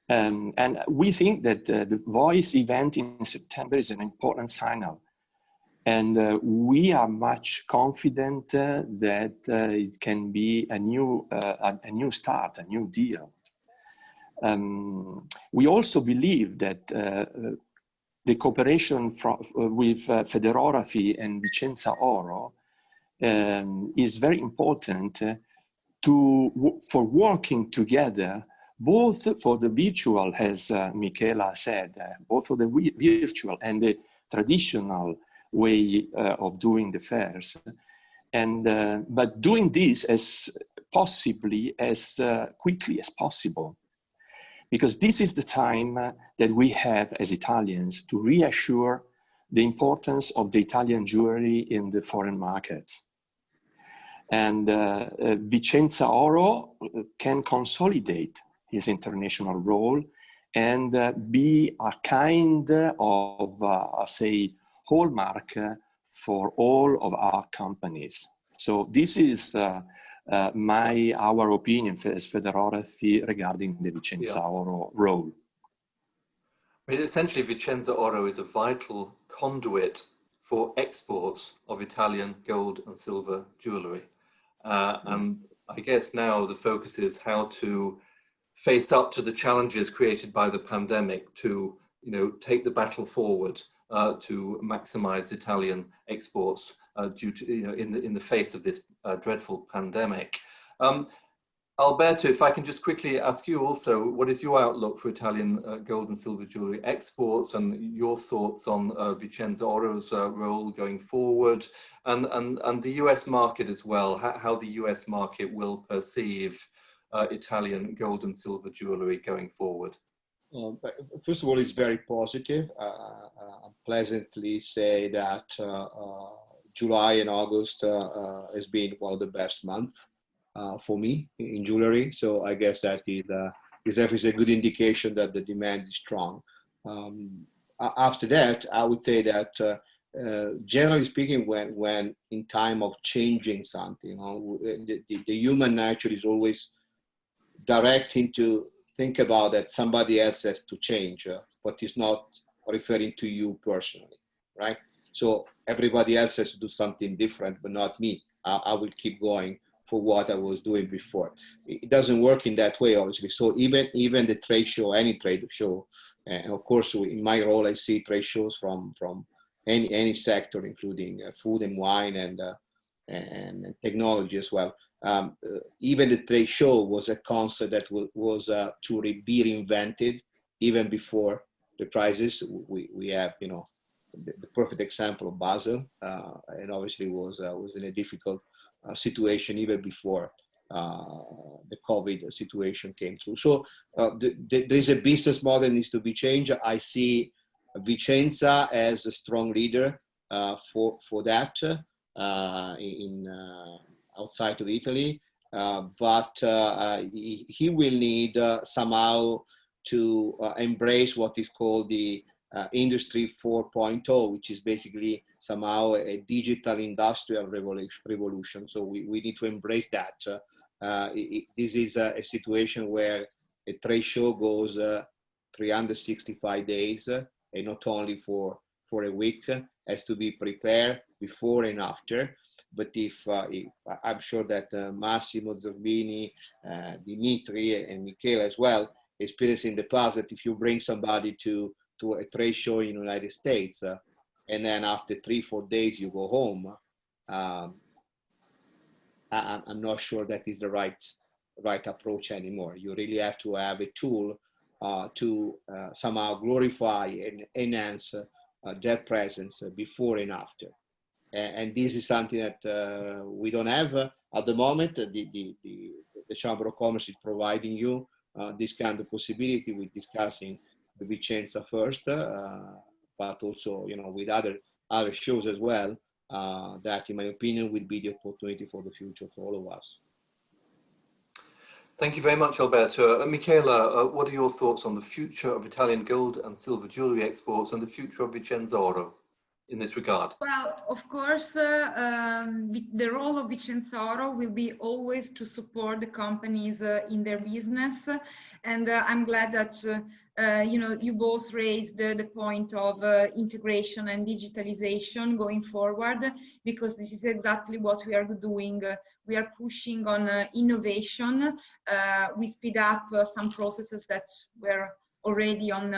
And we think that the Voice event in September is an important signal. And we are much confident that it can be a new start, a new deal. We also believe that the cooperation with Federography and Vicenzaoro is very important for working together, both for the virtual, as Michela said, both for the virtual and the traditional way of doing the fairs, and but doing this as possibly as quickly as possible, because this is the time that we have as Italians to reassure the importance of the Italian jewelry in the foreign markets. And Vicenzaoro can consolidate his international role and be a kind of, say, hallmark for all of our companies. So this is our opinion as Federorati regarding the Vicenzaoro role. I mean, essentially, Vicenzaoro is a vital conduit for exports of Italian gold and silver jewellery. And I guess now the focus is how to face up to the challenges created by the pandemic to, take the battle forward to maximize Italian exports due to, in the face of this dreadful pandemic. Alberto, if I can just quickly ask you also, what is your outlook for Italian gold and silver jewellery exports and your thoughts on Vicenzaoro's role going forward and the US market as well, how the US market will perceive Italian gold and silver jewellery going forward? First of all, it's very positive. I'll pleasantly say that July and August has been one of the best months for me in jewelry. So I guess that is a good indication that the demand is strong. After that, I would say that generally speaking, when in time of changing something, the human nature is always directing to think about that somebody else has to change, but it's not referring to you personally, right? So everybody else has to do something different, but not me. I will keep going for what I was doing before. It doesn't work in that way, obviously. So even the trade show, any trade show, and of course, in my role, I see trade shows from any sector, including food and wine and technology as well. Even the trade show was a concept that was to be reinvented even before the crisis. We have, the perfect example of Basel, and obviously was in a difficult situation even before the COVID situation came through. So there's a business model that needs to be changed. I see Vicenza as a strong leader for that outside of Italy, but he will need somehow to embrace what is called the Industry 4.0, which is basically somehow a digital industrial revolution. So we need to embrace that. This is a situation where a trade show goes 365 days, and not only for a week, has to be prepared before and after. But if I'm sure that Massimo, Zerbini, Dimitri, and Michele as well experienced in the past that if you bring somebody to a trade show in the United States and then after 3-4 days you go home, I'm not sure that is the right approach anymore. You really have to have a tool to somehow glorify and enhance their presence before and after. And this is something that we don't have at the moment. The Chamber of Commerce is providing you this kind of possibility with discussing the Vicenza first, but also with other shows as well. That, in my opinion, will be the opportunity for the future for all of us. Thank you very much, Alberto. Michela, what are your thoughts on the future of Italian gold and silver jewellery exports and the future of Vicenzaoro in this regard? Well, of course, the role of Vicenzaoro will be always to support the companies in their business. And I'm glad that, you both raised the point of integration and digitalization going forward, because this is exactly what we are doing. We are pushing on innovation. We speed up some processes that were already on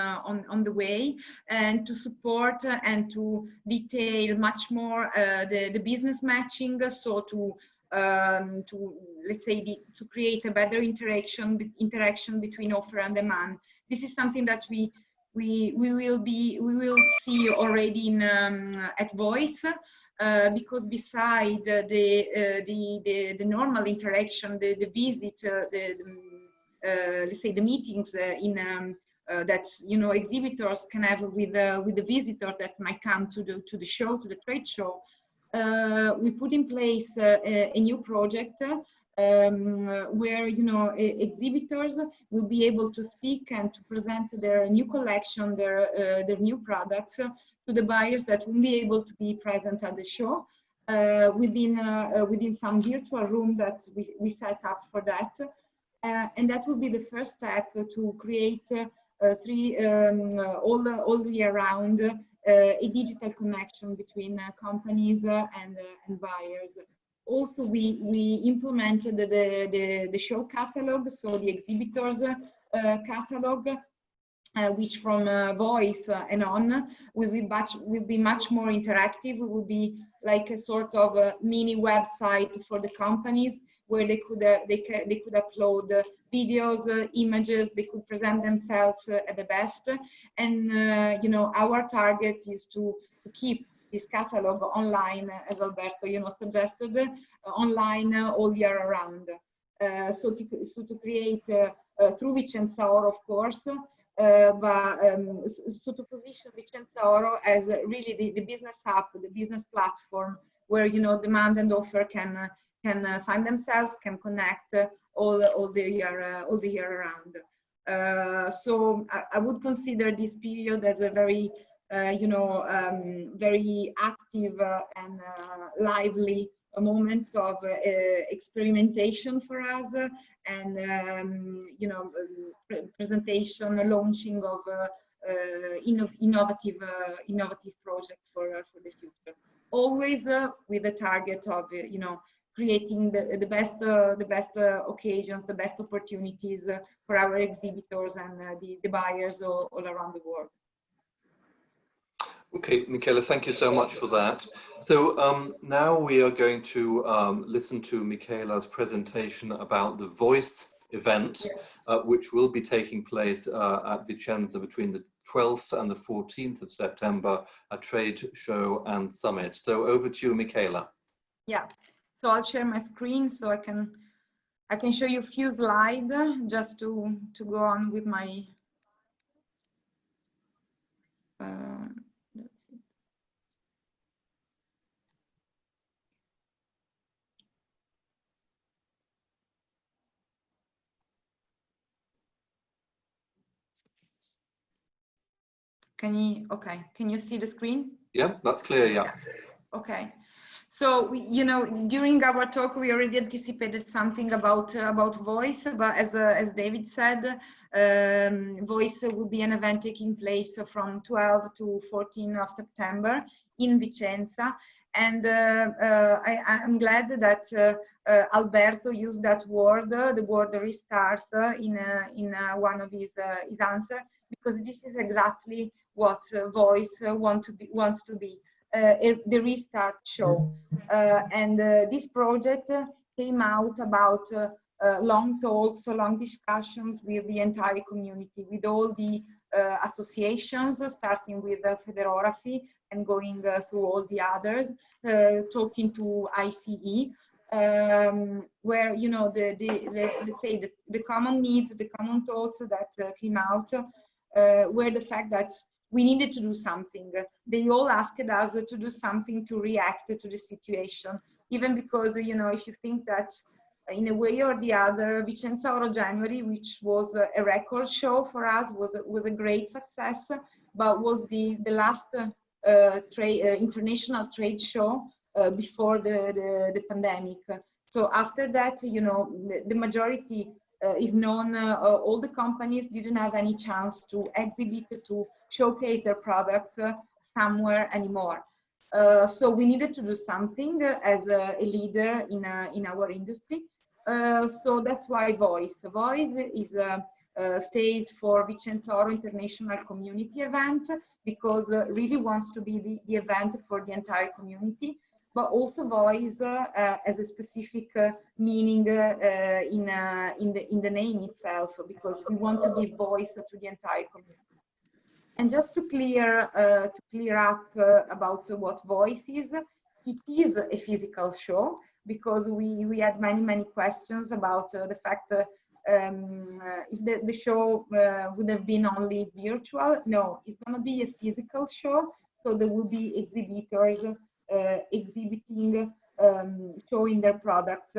the way, and to support and to detail much more the business matching, so to let's say to create a better interaction between offer and demand. This is something that we will see already in at Voice, because beside the normal interaction, the visit, let's say the meetings in that exhibitors can have with the visitor that might come to the show, to the trade show, we put in place a new project where exhibitors will be able to speak and to present their new collection, their new products to the buyers that will be able to be present at the show within some virtual room that we set up for that. And that will be the first step to create all year round a digital connection between companies and buyers. Also, we implemented the show catalog, so the exhibitors catalog, which from voice and on will be much more interactive. It will be like a sort of a mini website for the companies where they could upload videos, images. They could present themselves at the best. And our target is to keep this catalog online, as Alberto suggested, online all year around. So to create through Vicenzaoro, of course, but so to position Vicenzaoro as really the business hub, the business platform where demand and offer can find themselves, can connect all the year around. So I would consider this period as a very very active and lively moment of experimentation for us, and presentation, launching of innovative projects for the future. Always with the target of creating the best occasions, the best opportunities for our exhibitors and the buyers all around the world. Okay, Michela, thank you so much for that. So now we are going to listen to Michela's presentation about the Voice event, Yes. which will be taking place at Vicenza between the 12th and the 14th of September, a trade show and summit. So over to you, Michela. Yeah, so I'll share my screen so I can show you a few slides just to go on with my let's see. Can you see the screen? Yeah, that's clear, yeah. Okay. So during our talk, we already anticipated something about Voice, but as David said, Voice will be an event taking place from 12 to 14 of September in Vicenza, and I'm glad that Alberto used that word, the word restart, in one of his answers, because this is exactly what Voice wants to be. The restart show, and this project came out about long talks, long discussions with the entire community, with all the associations, starting with Federography and going through all the others, talking to ICE, where let's say the common needs, the common thoughts that came out were the fact that we needed to do something. They all asked us to do something to react to the situation, even because, if you think that in a way or the other, Vicenzaoro January, which was a record show for us, was a great success, but was the last international trade show before the pandemic. So after that, the majority, if not all the companies, didn't have any chance to exhibit, to showcase their products somewhere anymore. So we needed to do something as a leader in our industry. So that's why Voice. Voice is stays for Vicenzaoro International Community Event, because really wants to be the event for the entire community. But also Voice as a specific meaning in the name itself, because we want to give voice to the entire community. And just to clear up about what Voice is, it is a physical show, because we had many questions about the fact that if the show would have been only virtual. No, it's going to be a physical show, so there will be exhibitors exhibiting, showing their products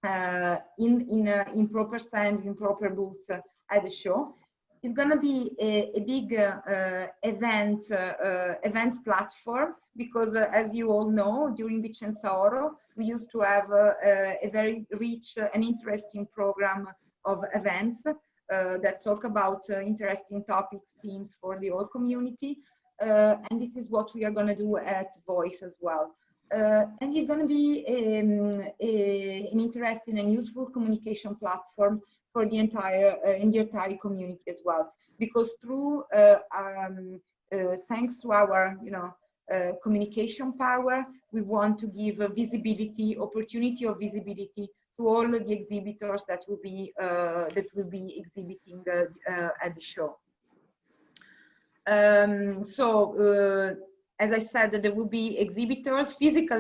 in proper stands, in proper booths at the show. It's going to be a big events platform, because as you all know, during Vicenzaoro, we used to have a very rich and interesting program of events that talk about interesting topics, themes for the whole community. And this is what we are going to do at Voice as well. And it's going to be an interesting and useful communication platform for the entire community as well, because through thanks to our communication power, we want to give visibility, opportunity of visibility to all of the exhibitors that will be exhibiting at the show. As I said, there will be exhibitors, physical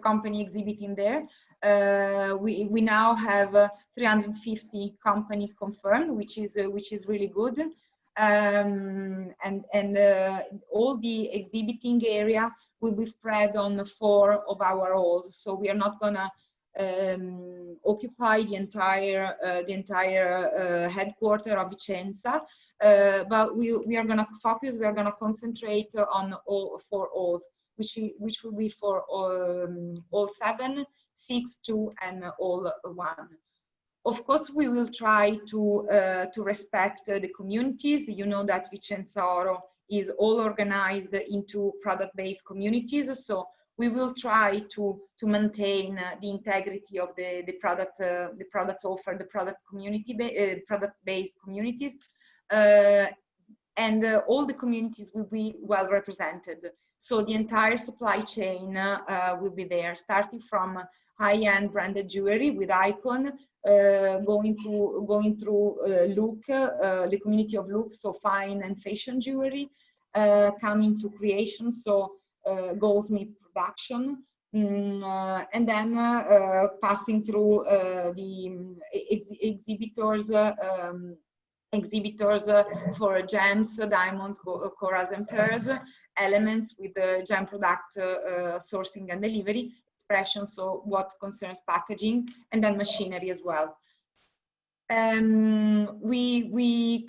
company exhibiting there. We now have 350 companies confirmed, which is really good. All the exhibiting area will be spread on 4 of our halls. So we are not gonna occupy the entire headquarters of Vicenza, but we are gonna focus. We are gonna concentrate on all 4 halls, which will be for all 7, 6, 2, and all 1. Of course, we will try to respect the communities. You know that Vicenzaoro is all organized into product-based communities, so we will try to maintain the integrity of the product offer, the product-based communities, and all the communities will be well represented. So the entire supply chain will be there, starting from high-end branded jewelry with icon, going through look, the community of look, so fine and fashion jewelry, coming to creation, so goldsmith production, and then passing through the exhibitors for gems, diamonds, corals and pearls, elements with gem product sourcing and delivery, expressions, so what concerns packaging, and then machinery as well. We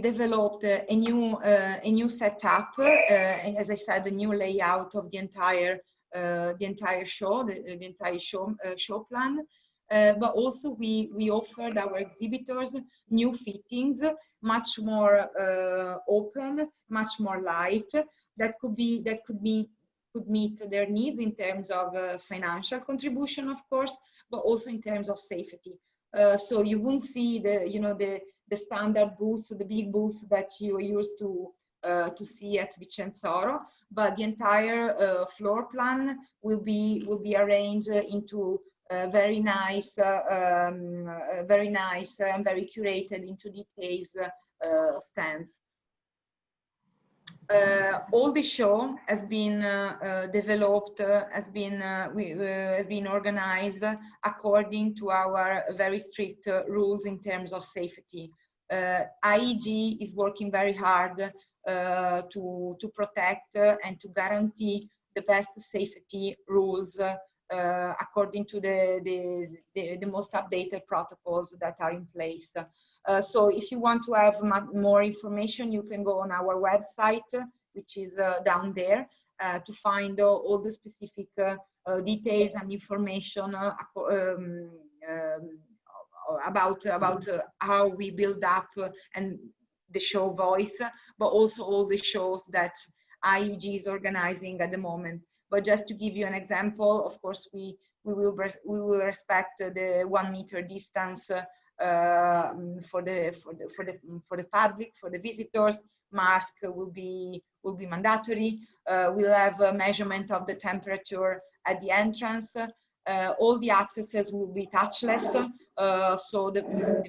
developed a new setup, and as I said, a new layout of the entire show, the entire show plan. But also we offered our exhibitors new fittings, much more open, much more light, that could meet their needs in terms of financial contribution, of course, but also in terms of safety. So you won't see the standard booths, the big booths that you used to see at Vicenzaoro, but the entire floor plan will be arranged into very nice and very curated into details stands. All the show has been developed, has been organized according to our very strict rules in terms of safety. IEG is working very hard to protect and to guarantee the best safety rules according to the most updated protocols that are in place. So if you want to have more information, you can go on our website, which is down there, to find all the specific details and information about how we build up and the show Voice, but also all the shows that IEG is organizing at the moment. But just to give you an example, of course, we will respect the 1 meter distance for the public, for the visitors. Mask will be mandatory. We'll have a measurement of the temperature at the entrance. All the accesses will be touchless, so the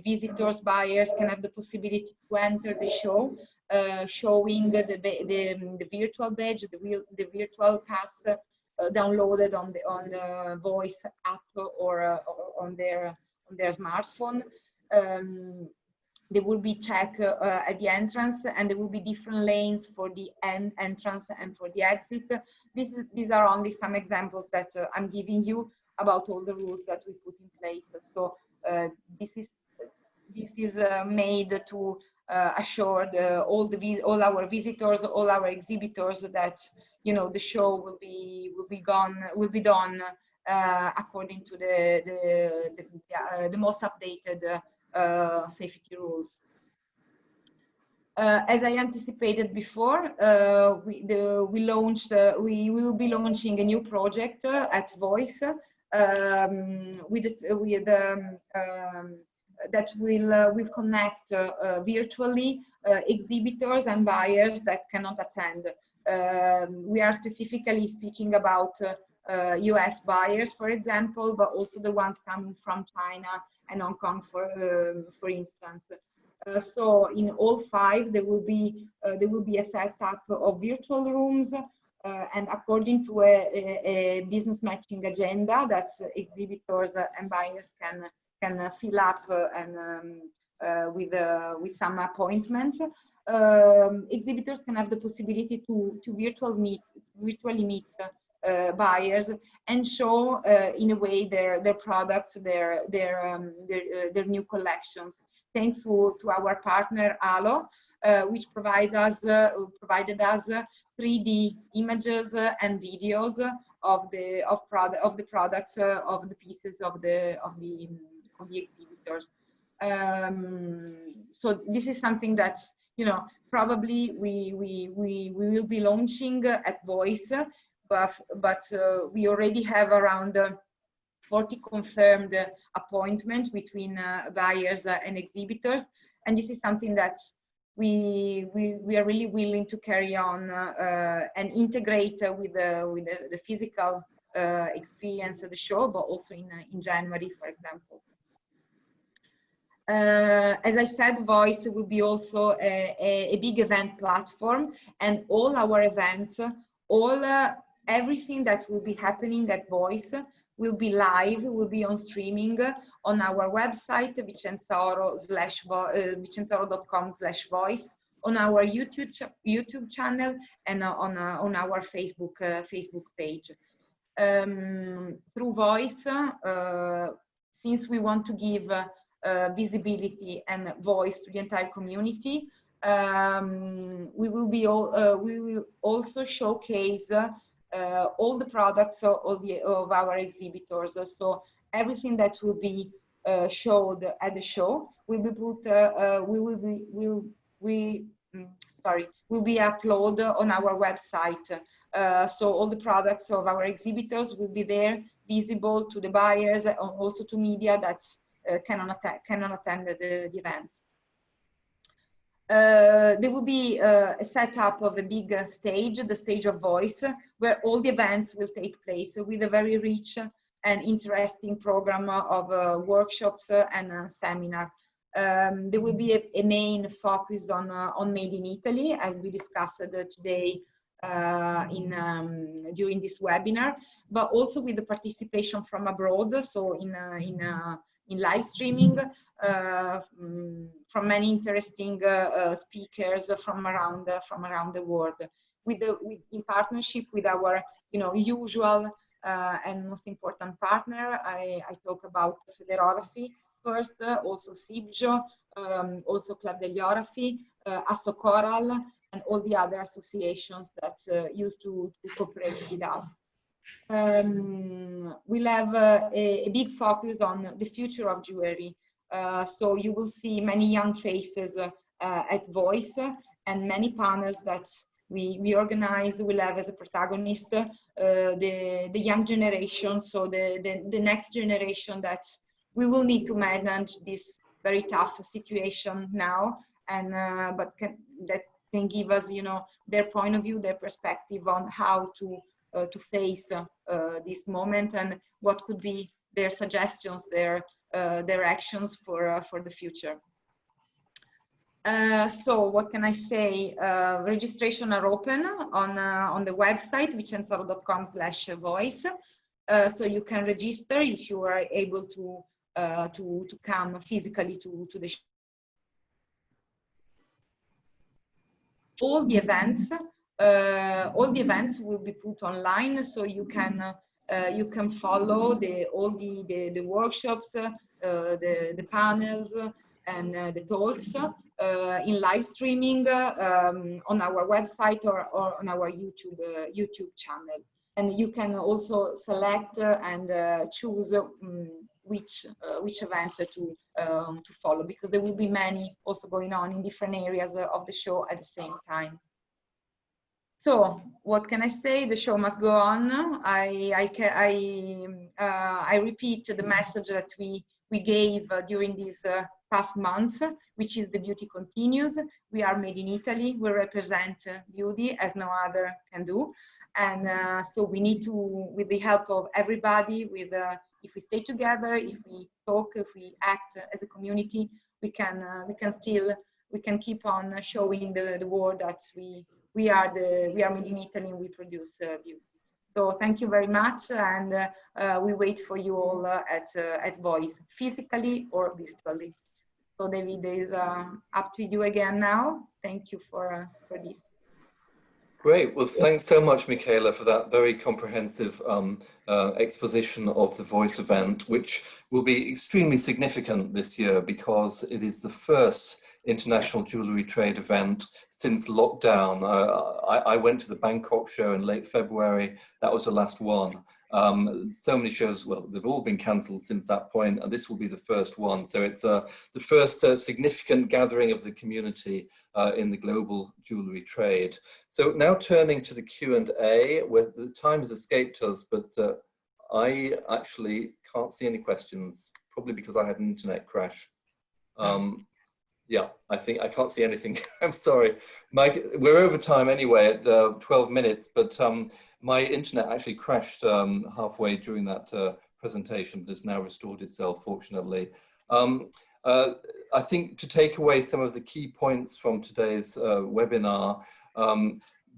visitors, buyers can have the possibility to enter the show, showing the virtual badge, the virtual pass downloaded on the Voice app or on their smartphone. There will be check at the entrance, and there will be different lanes for the entrance and for the exit. These are only some examples that I'm giving you. about all the rules that we put in place. So this is made to assure all our visitors, all our exhibitors that the show will be done according to the most updated safety rules. As I anticipated before, we will be launching a new project at Voice that will connect virtually exhibitors and buyers that cannot attend. We are specifically speaking about US buyers, for example, but also the ones coming from China and Hong Kong, for instance. So in all 5, there will be a setup of virtual rooms, and according to a business matching agenda that exhibitors and buyers can fill up with some appointments. Exhibitors can have the possibility to virtually meet buyers and show in a way their products, their new collections. Thanks to our partner Alo, which provided us 3D images and videos of the products, of the pieces of the exhibitors. So this is something that probably we will be launching at Voice, but we already have around 40 confirmed appointments between buyers and exhibitors, and this is something that we are really willing to carry on and integrate with the physical experience of the show, but also in January, for example. As I said, Voice will be also a big event platform, and all our events, everything that will be happening at Voice will be live, will be on streaming on our website, vicenzaoro.com/voice, on our YouTube channel, and on our Facebook page. Through Voice, since we want to give visibility and voice to the entire community, we will also showcase all the products of our exhibitors. So everything that will be showed at the show will be uploaded on our website. So all the products of our exhibitors will be there, visible to the buyers and also to media that cannot attend the event. There will be a setup of a big stage, the stage of Voice, where all the events will take place with a very rich and interesting program of workshops and seminar. There will be a main focus on Made in Italy, as we discussed today during this webinar, but also with the participation from abroad, so in live streaming from many interesting speakers from around the world, in partnership with our usual and most important partner. I talk about Federography first, also Sibjo, also Club degli Orafi, Asso Coral, and all the other associations that used to cooperate with us. We'll have a big focus on the future of jewelry. So you will see many young faces at Voice, and many panels that we organize will have as a protagonist the young generation, so the next generation that we will need to manage this very tough situation now, and that can give us their point of view, their perspective on how to face this moment, and what could be their suggestions, their actions for the future. So what can I say? Registration are open on the website vicenzaoro.com/voice, so you can register if you are able to come physically to the show. All the events will be put online, so you can you can follow all the workshops, the panels, and the talks in live streaming on our website or on our YouTube channel. And you can also select and choose which event to follow, because there will be many also going on in different areas of the show at the same time. So what can I say? The show must go on. I repeat the message that we gave during these past months, which is the beauty continues. We are made in Italy. We represent beauty as no other can do. And so we need to, with the help of everybody, if we stay together, if we talk, if we act as a community, we can keep on showing the world that we are made in Italy and we produce beauty. So thank you very much, and we wait for you all at Voice, physically or virtually. So David, is up to you again now. Thank you for this. Great. Well, thanks so much, Michaela, for that very comprehensive exposition of the Voice event, which will be extremely significant this year because it is the first international jewellery trade event since lockdown. I went to the Bangkok show in late February. That was the last one. So many shows, well, they've all been cancelled since that point, and this will be the first one. So it's the first significant gathering of the community in the global jewellery trade. So now turning to the Q&A, where the time has escaped us, but I actually can't see any questions, probably because I had an internet crash. Yeah, I think I can't see anything. I'm sorry. Mike, we're over time anyway at 12 minutes, but my internet actually crashed halfway during that presentation, but has now restored itself, fortunately. I think to take away some of the key points from today's webinar,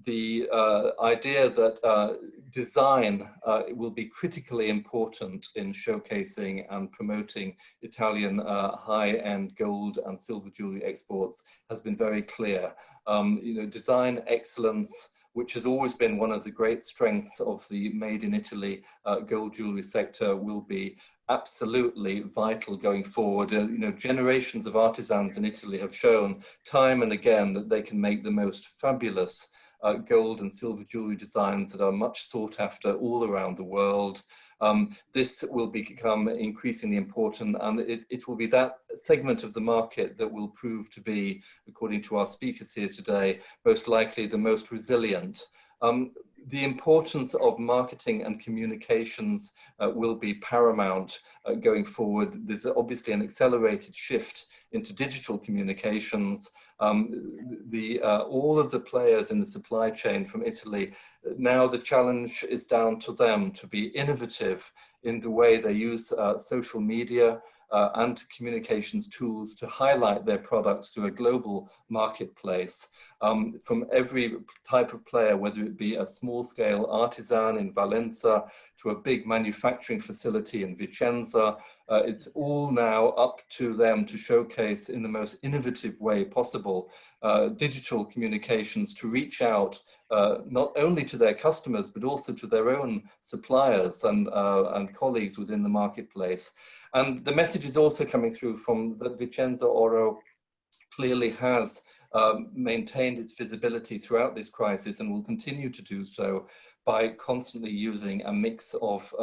the idea that design will be critically important in showcasing and promoting Italian high-end gold and silver jewellery exports has been very clear. You know, design excellence, which has always been one of the great strengths of the Made in Italy gold jewellery sector, will be absolutely vital going forward. You know, generations of artisans in Italy have shown time and again that they can make the most fabulous gold and silver jewellery designs that are much sought after all around the world. This will become increasingly important, and it will be that segment of the market that will prove to be, according to our speakers here today, most likely the most resilient. The importance of marketing and communications will be paramount going forward. There's obviously an accelerated shift into digital communications. All of the players in the supply chain from Italy, now the challenge is down to them to be innovative in the way they use social media and communications tools to highlight their products to a global marketplace. From every type of player, whether it be a small-scale artisan in Vicenza to a big manufacturing facility in Vicenza, it's all now up to them to showcase in the most innovative way possible digital communications to reach out not only to their customers but also to their own suppliers and colleagues within the marketplace. And the message is also coming through from that Vicenzaoro clearly has maintained its visibility throughout this crisis and will continue to do so by constantly using a mix of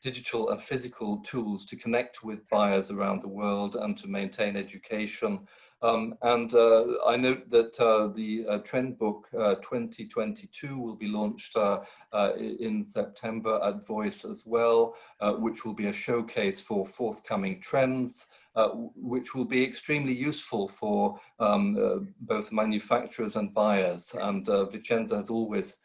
digital and physical tools to connect with buyers around the world and to maintain education. I note that the trend book 2022 will be launched in September at Voice as well, which will be a showcase for forthcoming trends, which will be extremely useful for both manufacturers and buyers. And Vicenza has always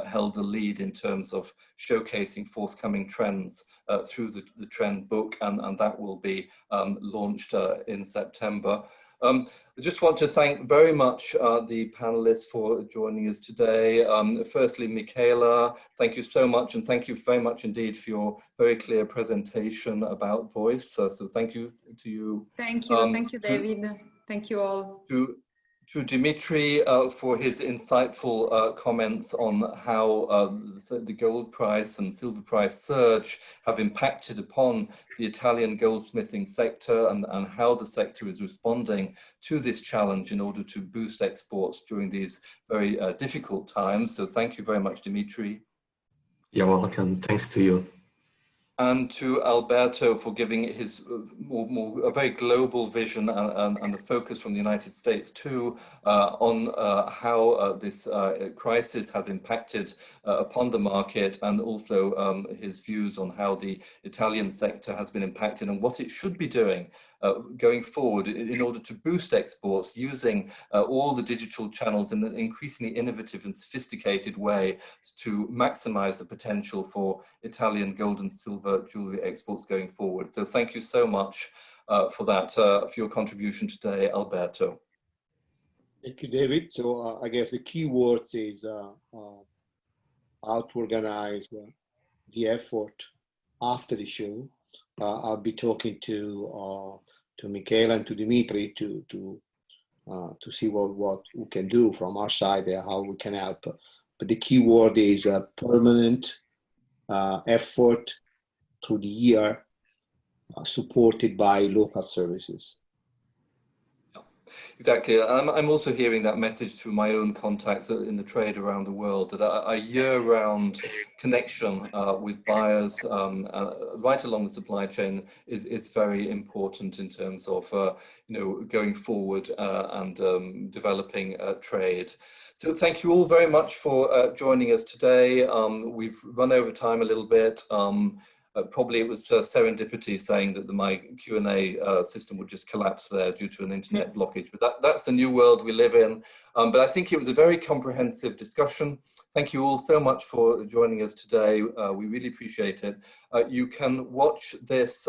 held the lead in terms of showcasing forthcoming trends through the trend book, and that will be launched in September. I just want to thank very much the panelists for joining us today. Firstly, Michaela, thank you so much, and thank you very much indeed for your very clear presentation about Voice. So thank you to you. Thank you, David. Thank you all. to Dimitri for his insightful comments on how the gold price and silver price surge have impacted upon the Italian goldsmithing sector, and how the sector is responding to this challenge in order to boost exports during these very difficult times. So thank you very much, Dimitri. You're welcome. Thanks to you. And to Alberto for giving his a very global vision and the focus from the United States too on how this crisis has impacted upon the market, and also his views on how the Italian sector has been impacted and what it should be doing going forward in order to boost exports using all the digital channels in an increasingly innovative and sophisticated way to maximize the potential for Italian gold and silver jewelry exports going forward. So thank you so much for that, for your contribution today, Alberto. Thank you, David. So I guess the key words is how to organize the effort after the show. I'll be talking to Michela and to Dimitri to see what we can do from our side and how we can help. But the key word is permanent effort through the year, supported by local services. Exactly. I'm also hearing that message through my own contacts in the trade around the world, that a year-round connection with buyers right along the supply chain is very important in terms of going forward and developing trade. So thank you all very much for joining us today. We've run over time a little bit. Probably it was serendipity saying that my Q&A system would just collapse there due to an internet blockage, but that's the new world we live in. But I think it was a very comprehensive discussion. Thank you all so much for joining us today. We really appreciate it. You can watch this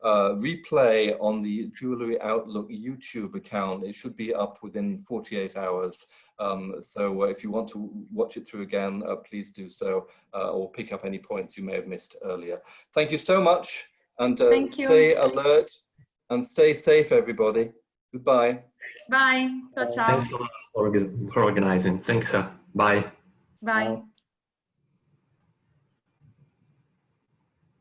replay on the Jewellery Outlook YouTube account. It should be up within 48 hours. So if you want to watch it through again, please do so, or pick up any points you may have missed earlier. Thank you so much, and stay alert and stay safe, everybody. Goodbye. Bye. Ciao, ciao. Thanks a lot for organizing. Thanks. Bye. Bye.